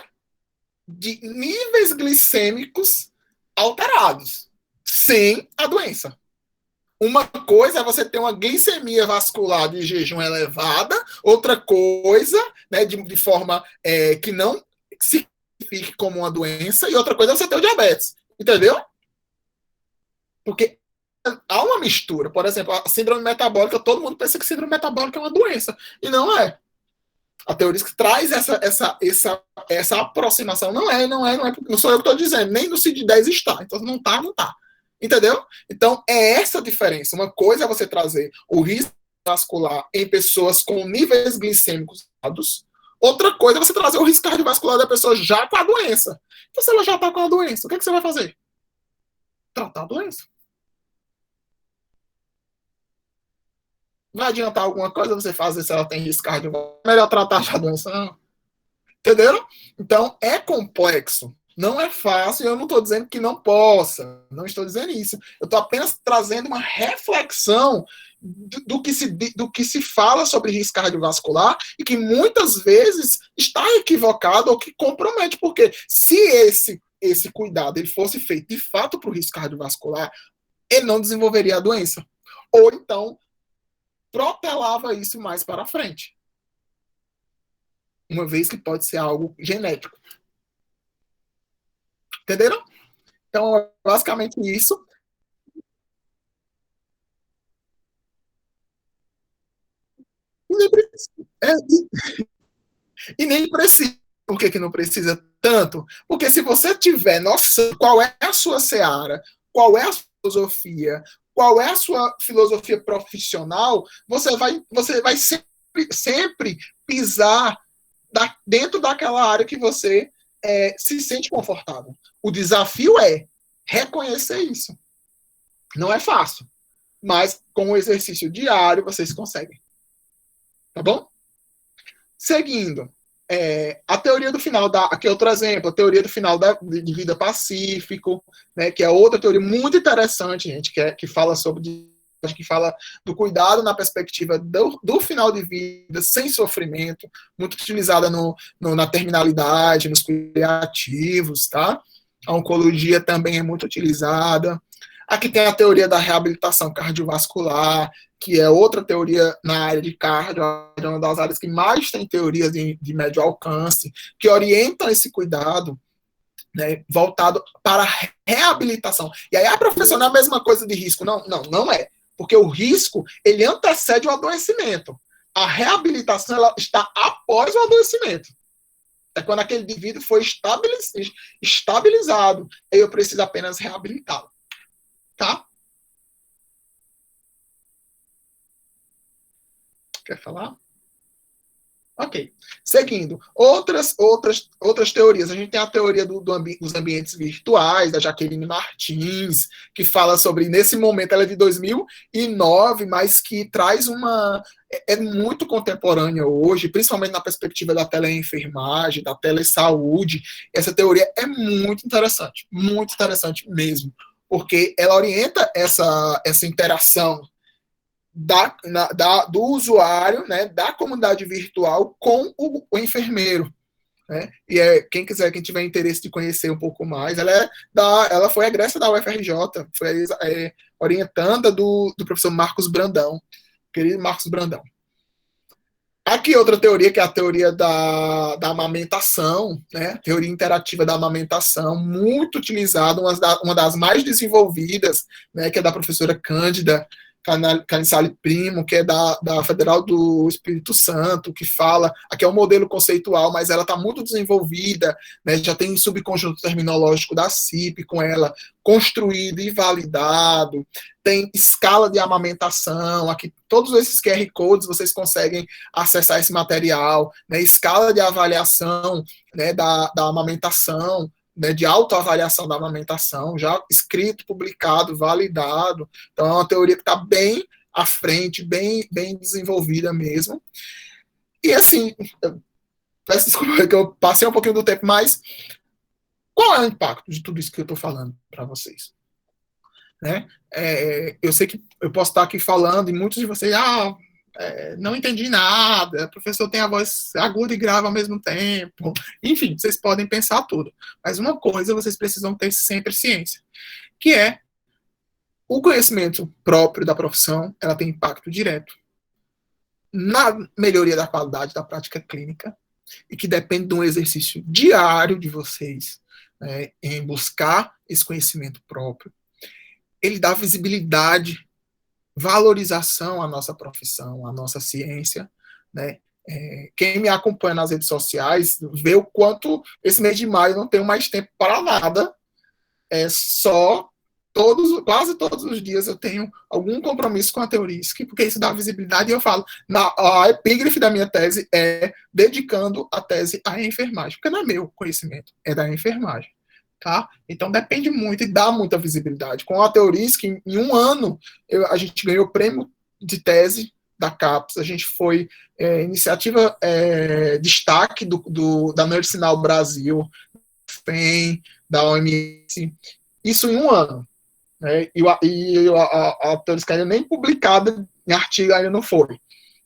de níveis glicêmicos alterados, sem a doença. Uma coisa é você ter uma glicemia vascular de jejum elevada, outra coisa, né, de forma que não se fique como uma doença, e outra coisa é você ter o diabetes. Entendeu? Porque há uma mistura. Por exemplo, a síndrome metabólica, todo mundo pensa que síndrome metabólica é uma doença. E não é. A teoria que traz essa aproximação. Não sou eu que estou dizendo, nem no CID-10 está. Então não está, não está. Entendeu? Então é essa a diferença. Uma coisa é você trazer o risco vascular em pessoas com níveis glicêmicos altos. Outra coisa é você trazer o risco cardiovascular da pessoa já com a doença. Então, se ela já está com a doença, o que, é que você vai fazer? Tratar a doença. Vai adiantar alguma coisa você fazer se ela tem risco cardiovascular? É melhor tratar a doença, não. Entenderam? Então, é complexo. Não é fácil, eu não estou dizendo que não possa, não estou dizendo isso. Eu estou apenas trazendo uma reflexão do que se fala sobre risco cardiovascular e que muitas vezes está equivocado ou que compromete, porque se esse cuidado ele fosse feito de fato para o risco cardiovascular, ele não desenvolveria a doença. Ou então, protelava isso mais para frente. Uma vez que pode ser algo genético. Entenderam? Então, basicamente isso. E nem precisa. E nem precisa. Por que, que não precisa tanto? Porque se você tiver noção qual é a sua seara, qual é a sua filosofia, qual é a sua filosofia profissional, você vai sempre pisar dentro daquela área que você se sente confortável. O desafio é reconhecer isso. Não é fácil, mas com o exercício diário vocês conseguem. Tá bom? Seguindo, a teoria do final da. Aqui é outro exemplo, a teoria do final de vida pacífico, né, que é outra teoria muito interessante, gente, que fala sobre. Que fala do cuidado na perspectiva do final de vida, sem sofrimento, muito utilizada na terminalidade, nos cuidados, tá? A oncologia também é muito utilizada. Aqui tem a teoria da reabilitação cardiovascular, que é outra teoria na área de cardio, é uma das áreas que mais tem teorias de médio alcance, que orientam esse cuidado, né, voltado para a reabilitação. E aí, professor, não é a mesma coisa de risco? Não, não, não é. Porque o risco, ele antecede o adoecimento. A reabilitação, ela está após o adoecimento. É quando aquele indivíduo foi estabilizado. Aí eu preciso apenas reabilitá-lo. Tá? Quer falar? Ok. Seguindo, outras teorias. A gente tem a teoria dos ambientes virtuais, da Jaqueline Martins, que fala sobre, nesse momento, ela é de 2009, mas que traz é muito contemporânea hoje, principalmente na perspectiva da teleenfermagem, da telesaúde. Essa teoria é muito interessante mesmo, porque ela orienta essa interação do usuário, né, da comunidade virtual com o enfermeiro. Né? E quem quem tiver interesse de conhecer um pouco mais, ela foi egressa da UFRJ, foi orientanda do professor Marcos Brandão, querido Marcos Brandão. Aqui outra teoria, que é a teoria da amamentação, né? Teoria interativa da amamentação, muito utilizada, uma das mais desenvolvidas, né? Que é da professora Cândida Canissale Primo, que é da Federal do Espírito Santo, que fala, aqui é um modelo conceitual, mas ela está muito desenvolvida, né, já tem subconjunto terminológico da CIP com ela construído e validado, tem escala de amamentação, aqui todos esses QR Codes vocês conseguem acessar esse material, né, escala de avaliação, né, da amamentação, né, de autoavaliação da amamentação, já escrito, publicado, validado. Então, é uma teoria que está bem à frente, bem desenvolvida mesmo. E, assim, peço desculpa que eu passei um pouquinho do tempo, mas qual é o impacto de tudo isso que eu estou falando para vocês? Né? Eu sei que eu posso estar aqui falando e muitos de vocês, não entendi nada, o professor tem a voz aguda e grave ao mesmo tempo. Enfim, vocês podem pensar tudo. Mas uma coisa vocês precisam ter sempre ciência, que é o conhecimento próprio da profissão, ela tem impacto direto na melhoria da qualidade da prática clínica e que depende de um exercício diário de vocês, né, em buscar esse conhecimento próprio. Ele dá visibilidade, valorização à nossa profissão, à nossa ciência, né? Quem me acompanha nas redes sociais vê o quanto esse mês de maio não tenho mais tempo para nada, só quase todos os dias eu tenho algum compromisso com a Teorisc, porque isso dá visibilidade, e eu falo, a epígrafe da minha tese é dedicando a tese à enfermagem, porque não é meu conhecimento, é da enfermagem. Tá? Então depende muito e dá muita visibilidade. Com a Teorisc, em um ano, a gente ganhou o prêmio de tese da CAPES, a gente foi iniciativa destaque da Medicinal Brasil, FEM, da OMS, isso em um ano. Né? E a Teorisc ainda nem publicada em artigo ainda não foi.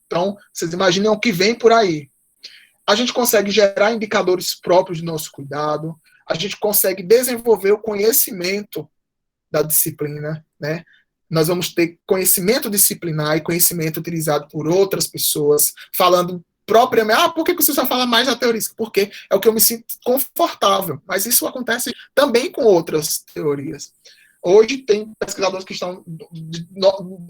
Então, vocês imaginam o que vem por aí. A gente consegue gerar indicadores próprios do nosso cuidado, a gente consegue desenvolver o conhecimento da disciplina, né? Nós vamos ter conhecimento disciplinar e conhecimento utilizado por outras pessoas, falando propriamente, por que você só fala mais da teoria? Porque é o que eu me sinto confortável, mas isso acontece também com outras teorias. Hoje tem pesquisadores que estão de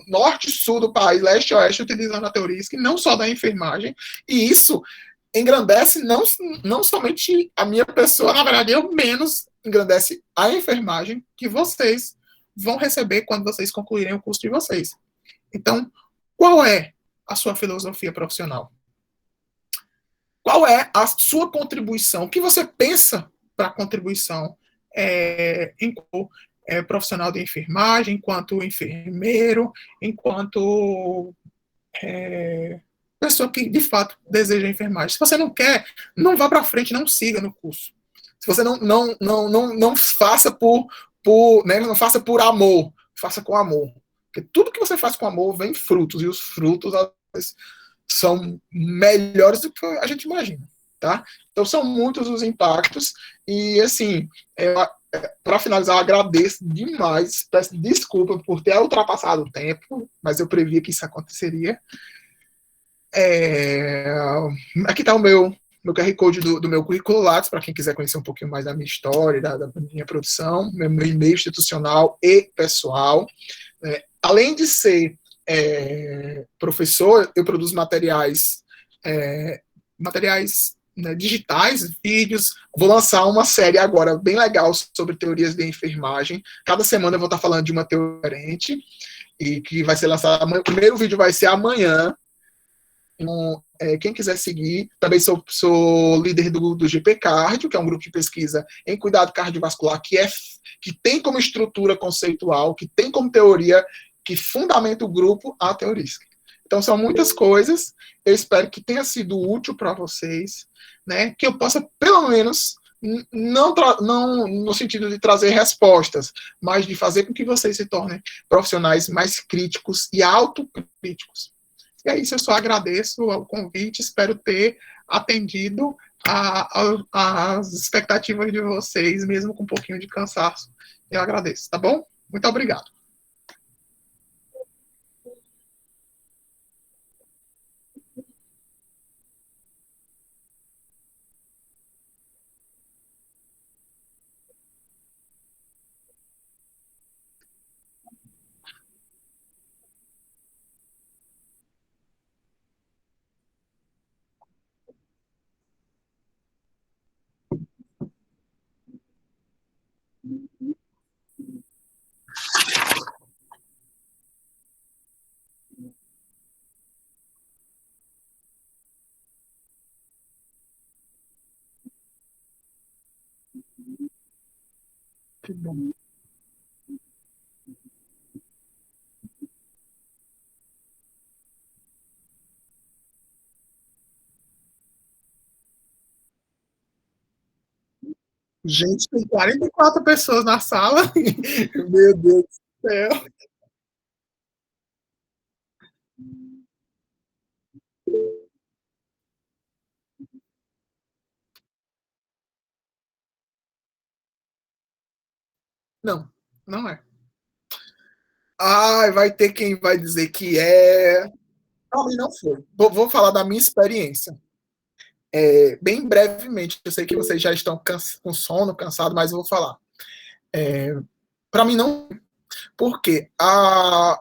norte e sul do país, leste e oeste, utilizando a teoria, que não só da enfermagem, e isso engrandece não somente a minha pessoa, na verdade, eu menos engrandece a enfermagem que vocês vão receber quando vocês concluírem o curso de vocês. Então, qual é a sua filosofia profissional? Qual é a sua contribuição? O que você pensa para a contribuição enquanto profissional de enfermagem, enquanto enfermeiro, enquanto pessoa que de fato deseja enfermagem. Se você não quer, não vá para frente, não siga no curso. Se você não faça né, não faça por amor, faça com amor. Porque tudo que você faz com amor vem frutos, e os frutos às vezes, são melhores do que a gente imagina. Tá? Então são muitos os impactos, e assim, para finalizar, eu agradeço demais, peço desculpa por ter ultrapassado o tempo, mas eu previa que isso aconteceria. Aqui está o meu QR Code do meu currículo Lattes, para quem quiser conhecer um pouquinho mais da minha história, da minha produção, meu e-mail institucional e pessoal. Além de ser professor, eu produzo materiais né, digitais, vídeos. Vou lançar uma série agora bem legal sobre teorias de enfermagem. Cada semana eu vou estar falando de uma teoria diferente, e que vai ser lançada amanhã. O primeiro vídeo vai ser amanhã. Então, quem quiser seguir, também sou líder do GP Cardio, que é um grupo de pesquisa em cuidado cardiovascular, que tem como estrutura conceitual, que tem como teoria, que fundamenta o grupo a Teorisc. Então, são muitas coisas. Eu espero que tenha sido útil para vocês, né? Que eu possa, pelo menos, não no sentido de trazer respostas, mas de fazer com que vocês se tornem profissionais mais críticos e autocríticos. E é isso, eu só agradeço o convite, espero ter atendido às expectativas de vocês, mesmo com um pouquinho de cansaço. Eu agradeço, tá bom? Muito obrigado. Que bom. Gente, tem 44 pessoas na sala. Meu Deus do céu. Não, não é. Ai, vai ter quem vai dizer que é. Para mim não foi. Vou falar da minha experiência. Bem brevemente, eu sei que vocês já estão com sono, cansados, mas eu vou falar. Para mim não, porque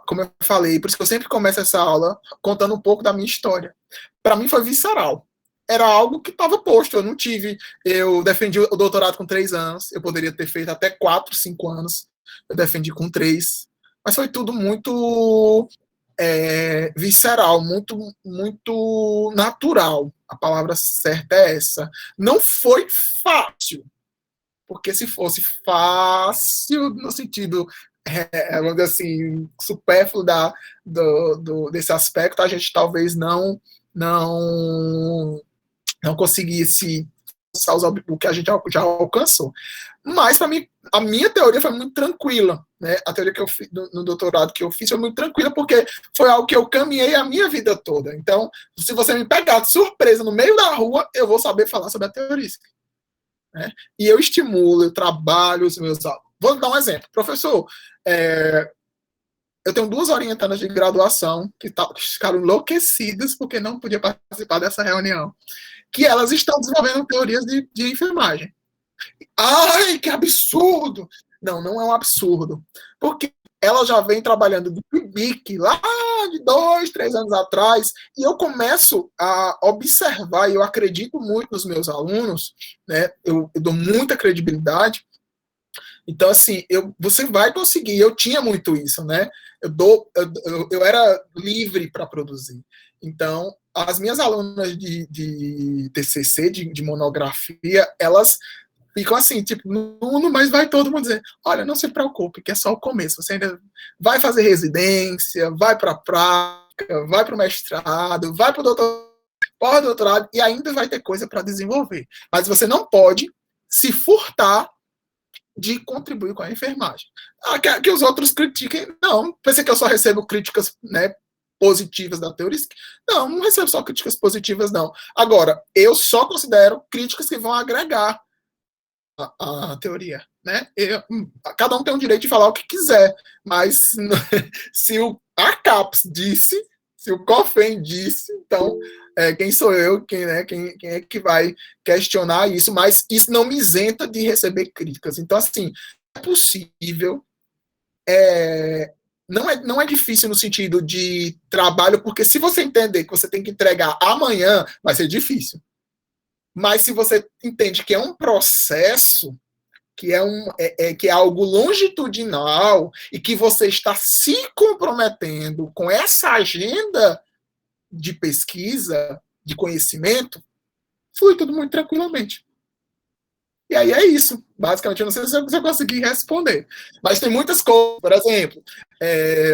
como eu falei, por isso que eu sempre começo essa aula contando um pouco da minha história. Para mim foi visceral. Era algo que estava posto. Eu não tive. Eu defendi o doutorado com 3 anos. Eu poderia ter feito até 4, 5 anos. Eu defendi com 3. Mas foi tudo muito visceral, muito, muito natural. A palavra certa é essa. Não foi fácil, porque se fosse fácil, no sentido, vamos dizer assim, supérfluo desse aspecto, a gente talvez não, não conseguisse o que a gente já alcançou. Mas, para mim, a minha teoria foi muito tranquila. Né? A teoria que eu fiz no doutorado que eu fiz foi muito tranquila, porque foi algo que eu caminhei a minha vida toda. Então, se você me pegar de surpresa no meio da rua, eu vou saber falar sobre a teoria. Né? E eu estimulo, eu trabalho os meus alunos. Vou dar um exemplo. Professor, eu tenho 2 orientandas de graduação que ficaram enlouquecidas porque não podia participar dessa reunião, que elas estão desenvolvendo teorias de enfermagem. Ai, que absurdo! Não, não é um absurdo. Porque ela já vem trabalhando de PIBIC lá de 2, 3 anos atrás, e eu começo a observar, e eu acredito muito nos meus alunos, né? Eu dou muita credibilidade. Então, assim, você vai conseguir. Eu tinha muito isso, né? Eu era livre para produzir. Então, as minhas alunas de TCC, de monografia, elas ficam assim, tipo, no, mas vai todo mundo dizer, olha, não se preocupe, que é só o começo, você ainda vai fazer residência, vai para a prática, vai para o mestrado, vai para o pós-doutorado, e ainda vai ter coisa para desenvolver. Mas você não pode se furtar de contribuir com a enfermagem. Que os outros critiquem, não, pensei que eu só recebo críticas, né, positivas da teoria. Não, não recebo só críticas positivas, não. Agora, eu só considero críticas que vão agregar a teoria, né? Cada um tem o direito de falar o que quiser, mas se a CAPES disse, se o COFEN disse, então quem sou eu, quem é que vai questionar isso? Mas isso não me isenta de receber críticas. Então, assim, é possível, não é difícil no sentido de trabalho, porque se você entender que você tem que entregar amanhã, vai ser difícil. Mas se você entende que é um processo, que é algo longitudinal e que você está se comprometendo com essa agenda de pesquisa, de conhecimento, flui tudo muito tranquilamente. E aí é isso. Basicamente, eu não sei se eu consegui responder. Mas tem muitas coisas. Por exemplo,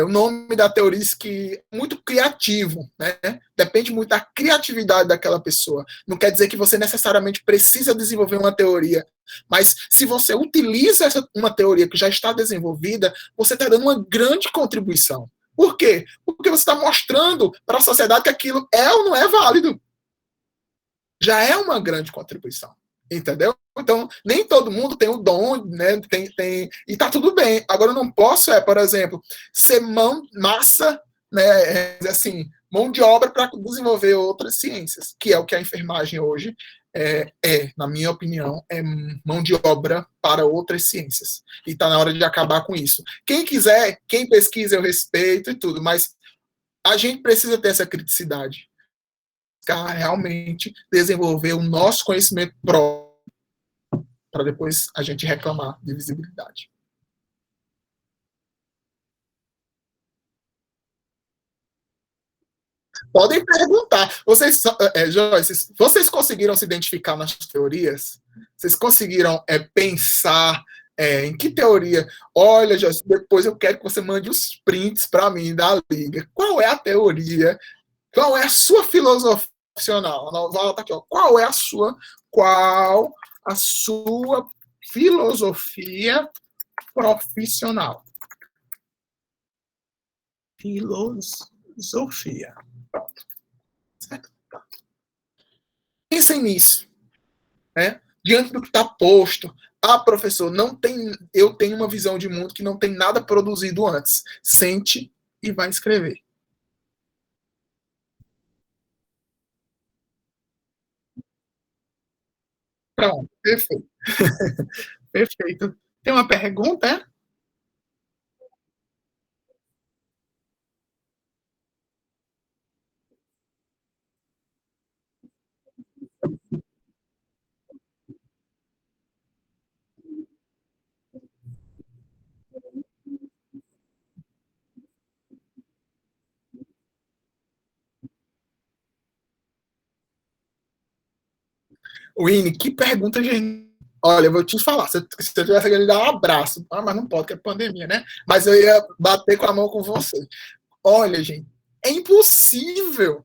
o nome da teoria que é muito criativo, né? Depende muito da criatividade daquela pessoa. Não quer dizer que você necessariamente precisa desenvolver uma teoria. Mas se você utiliza uma teoria que já está desenvolvida, você está dando uma grande contribuição. Por quê? Porque você está mostrando para a sociedade que aquilo é ou não é válido. Já é uma grande contribuição. Entendeu? Então, nem todo mundo tem o dom, né? E tá tudo bem. Agora, eu não posso, por exemplo, ser massa, né? Assim, mão de obra para desenvolver outras ciências, que é o que a enfermagem hoje na minha opinião, é mão de obra para outras ciências. E está na hora de acabar com isso. Quem quiser, quem pesquisa, eu respeito e tudo, mas a gente precisa ter essa criticidade. Realmente desenvolver o nosso conhecimento próprio para depois a gente reclamar de visibilidade. Podem perguntar. Joyce, vocês conseguiram se identificar nas teorias? Vocês conseguiram pensar Em que teoria? Olha, Joyce, depois eu quero que você mande os prints para mim da liga. Qual é a teoria? Qual é a sua filosofia profissional? Volta aqui, ó. Qual a sua filosofia profissional? Filosofia. Certo? Pensem nisso, né? Diante do que está posto. Ah, professor, não tem. Eu tenho uma visão de mundo que não tem nada produzido antes. Sente e vai escrever. Pronto, perfeito. Perfeito. Tem uma pergunta, é? Winnie, que pergunta, gente. Olha, eu vou te falar, se eu tivesse que lhe dar um abraço, mas não pode, que é pandemia, né? Mas eu ia bater com a mão com você. Olha, gente, é impossível,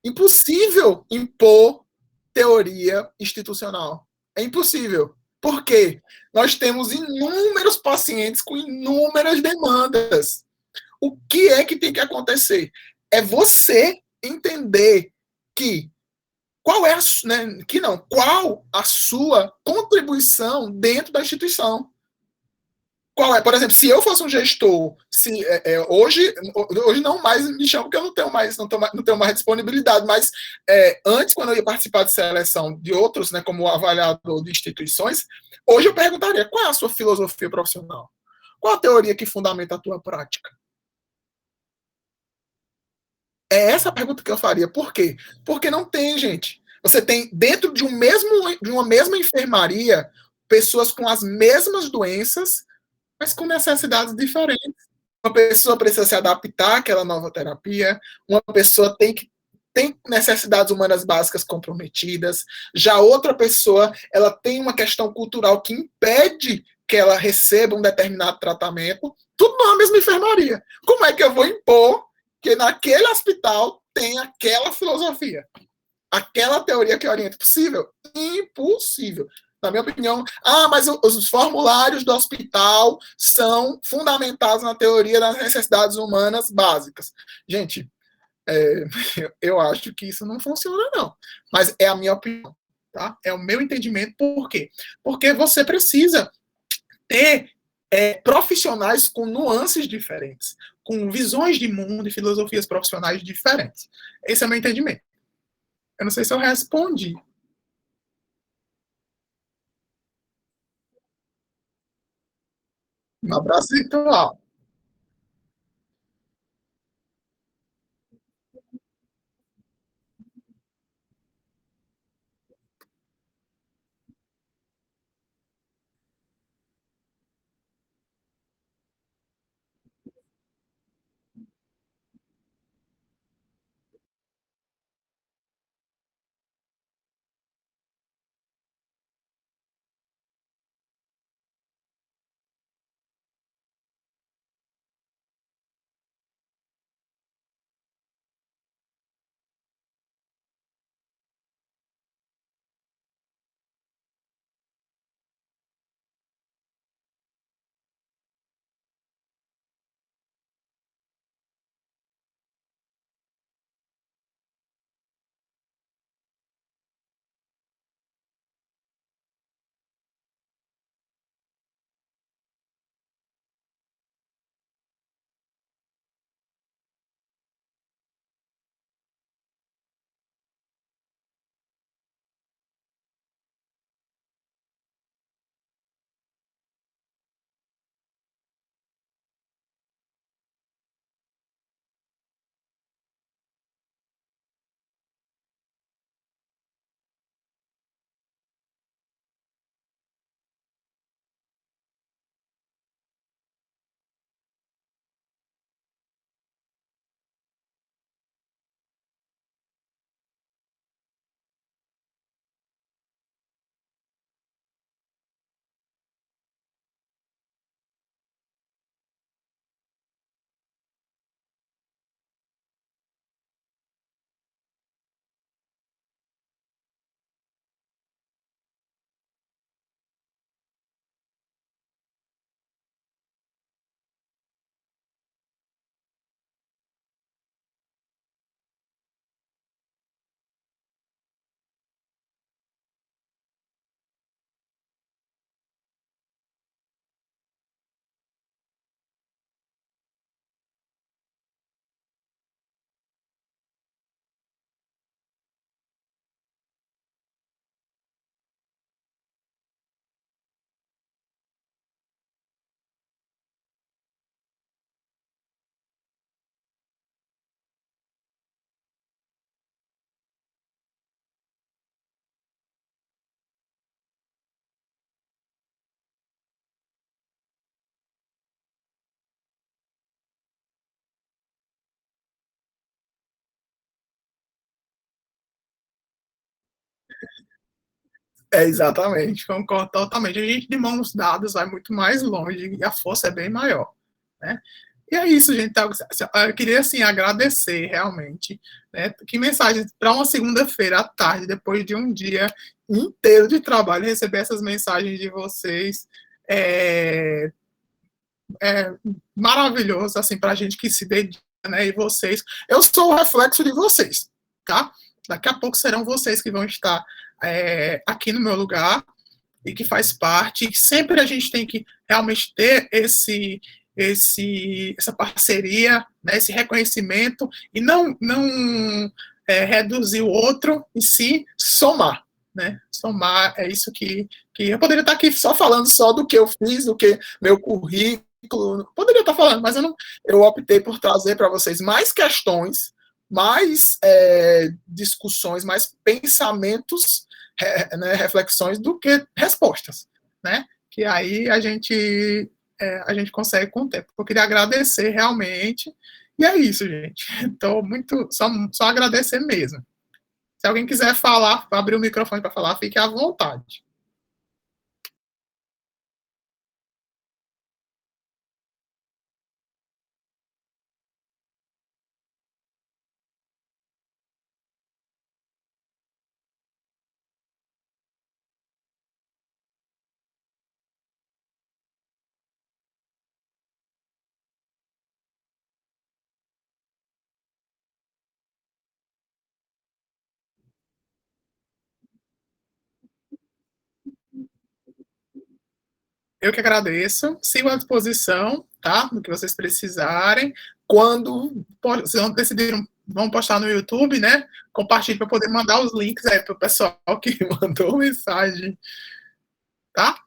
impossível impor teoria institucional. É impossível. Por quê? Nós temos inúmeros pacientes com inúmeras demandas. O que é que tem que acontecer? É você entender que qual é a, né, que não, qual a sua contribuição dentro da instituição. Qual é, por exemplo, se eu fosse um gestor, se hoje não mais me chamo porque eu não tenho mais disponibilidade, mas antes, quando eu ia participar de seleção de outros, né, como avaliador de instituições, hoje eu perguntaria qual é a sua filosofia profissional? Qual a teoria que fundamenta a tua prática? É essa a pergunta que eu faria. Por quê? Porque não tem, gente. Você tem dentro de uma mesma enfermaria pessoas com as mesmas doenças, mas com necessidades diferentes. Uma pessoa precisa se adaptar àquela nova terapia, uma pessoa tem necessidades humanas básicas comprometidas, já outra pessoa ela tem uma questão cultural que impede que ela receba um determinado tratamento, tudo na mesma enfermaria. Como é que eu vou impor que naquele hospital tem aquela filosofia, aquela teoria que orienta? Possível? Impossível. Na minha opinião, mas os formulários do hospital são fundamentados na teoria das necessidades humanas básicas. Gente, é, eu acho que isso não funciona, não. Mas é a minha opinião, tá? É o meu entendimento. Por quê? Porque você precisa ter profissionais com nuances diferentes, com visões de mundo e filosofias profissionais diferentes. Esse é o meu entendimento. Eu não sei se eu respondi. Um abraço virtual. exatamente, concordo totalmente. A gente de mãos dadas vai muito mais longe e a força é bem maior, né? E é isso, gente. Então, eu queria assim agradecer realmente, né? Que mensagem para uma segunda-feira à tarde, depois de um dia inteiro de trabalho, receber essas mensagens de vocês é, é maravilhoso assim para a gente que se dedica, né? E vocês, eu sou o reflexo de vocês, tá? Daqui a pouco serão vocês que vão estar aqui no meu lugar e que faz parte. E sempre a gente tem que realmente ter essa parceria, né, esse reconhecimento e não reduzir o outro e sim somar. Né? Somar é isso que eu poderia estar aqui só falando só do que eu fiz, do que meu currículo. Poderia estar falando, mas eu optei por trazer para vocês mais questões, mais discussões, mais pensamentos, né, reflexões do que respostas, né? Que aí a gente consegue com o tempo. Eu queria agradecer realmente. E é isso, gente. Estou muito. Só agradecer mesmo. Se alguém quiser falar, abrir o microfone para falar, fique à vontade. Eu que agradeço. Sigo à disposição, tá? No que vocês precisarem. Quando vocês vão decidir, vão postar no YouTube, né? Compartilhe para poder mandar os links aí para o pessoal que mandou mensagem, tá?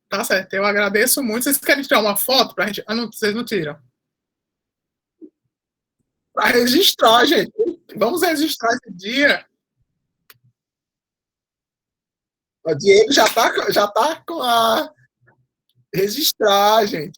Tá certo. Eu agradeço muito. Vocês querem tirar uma foto pra gente? Ah, não, vocês não tiram. Para registrar, gente. Vamos registrar esse dia. O Diego já tá com a registrar, gente.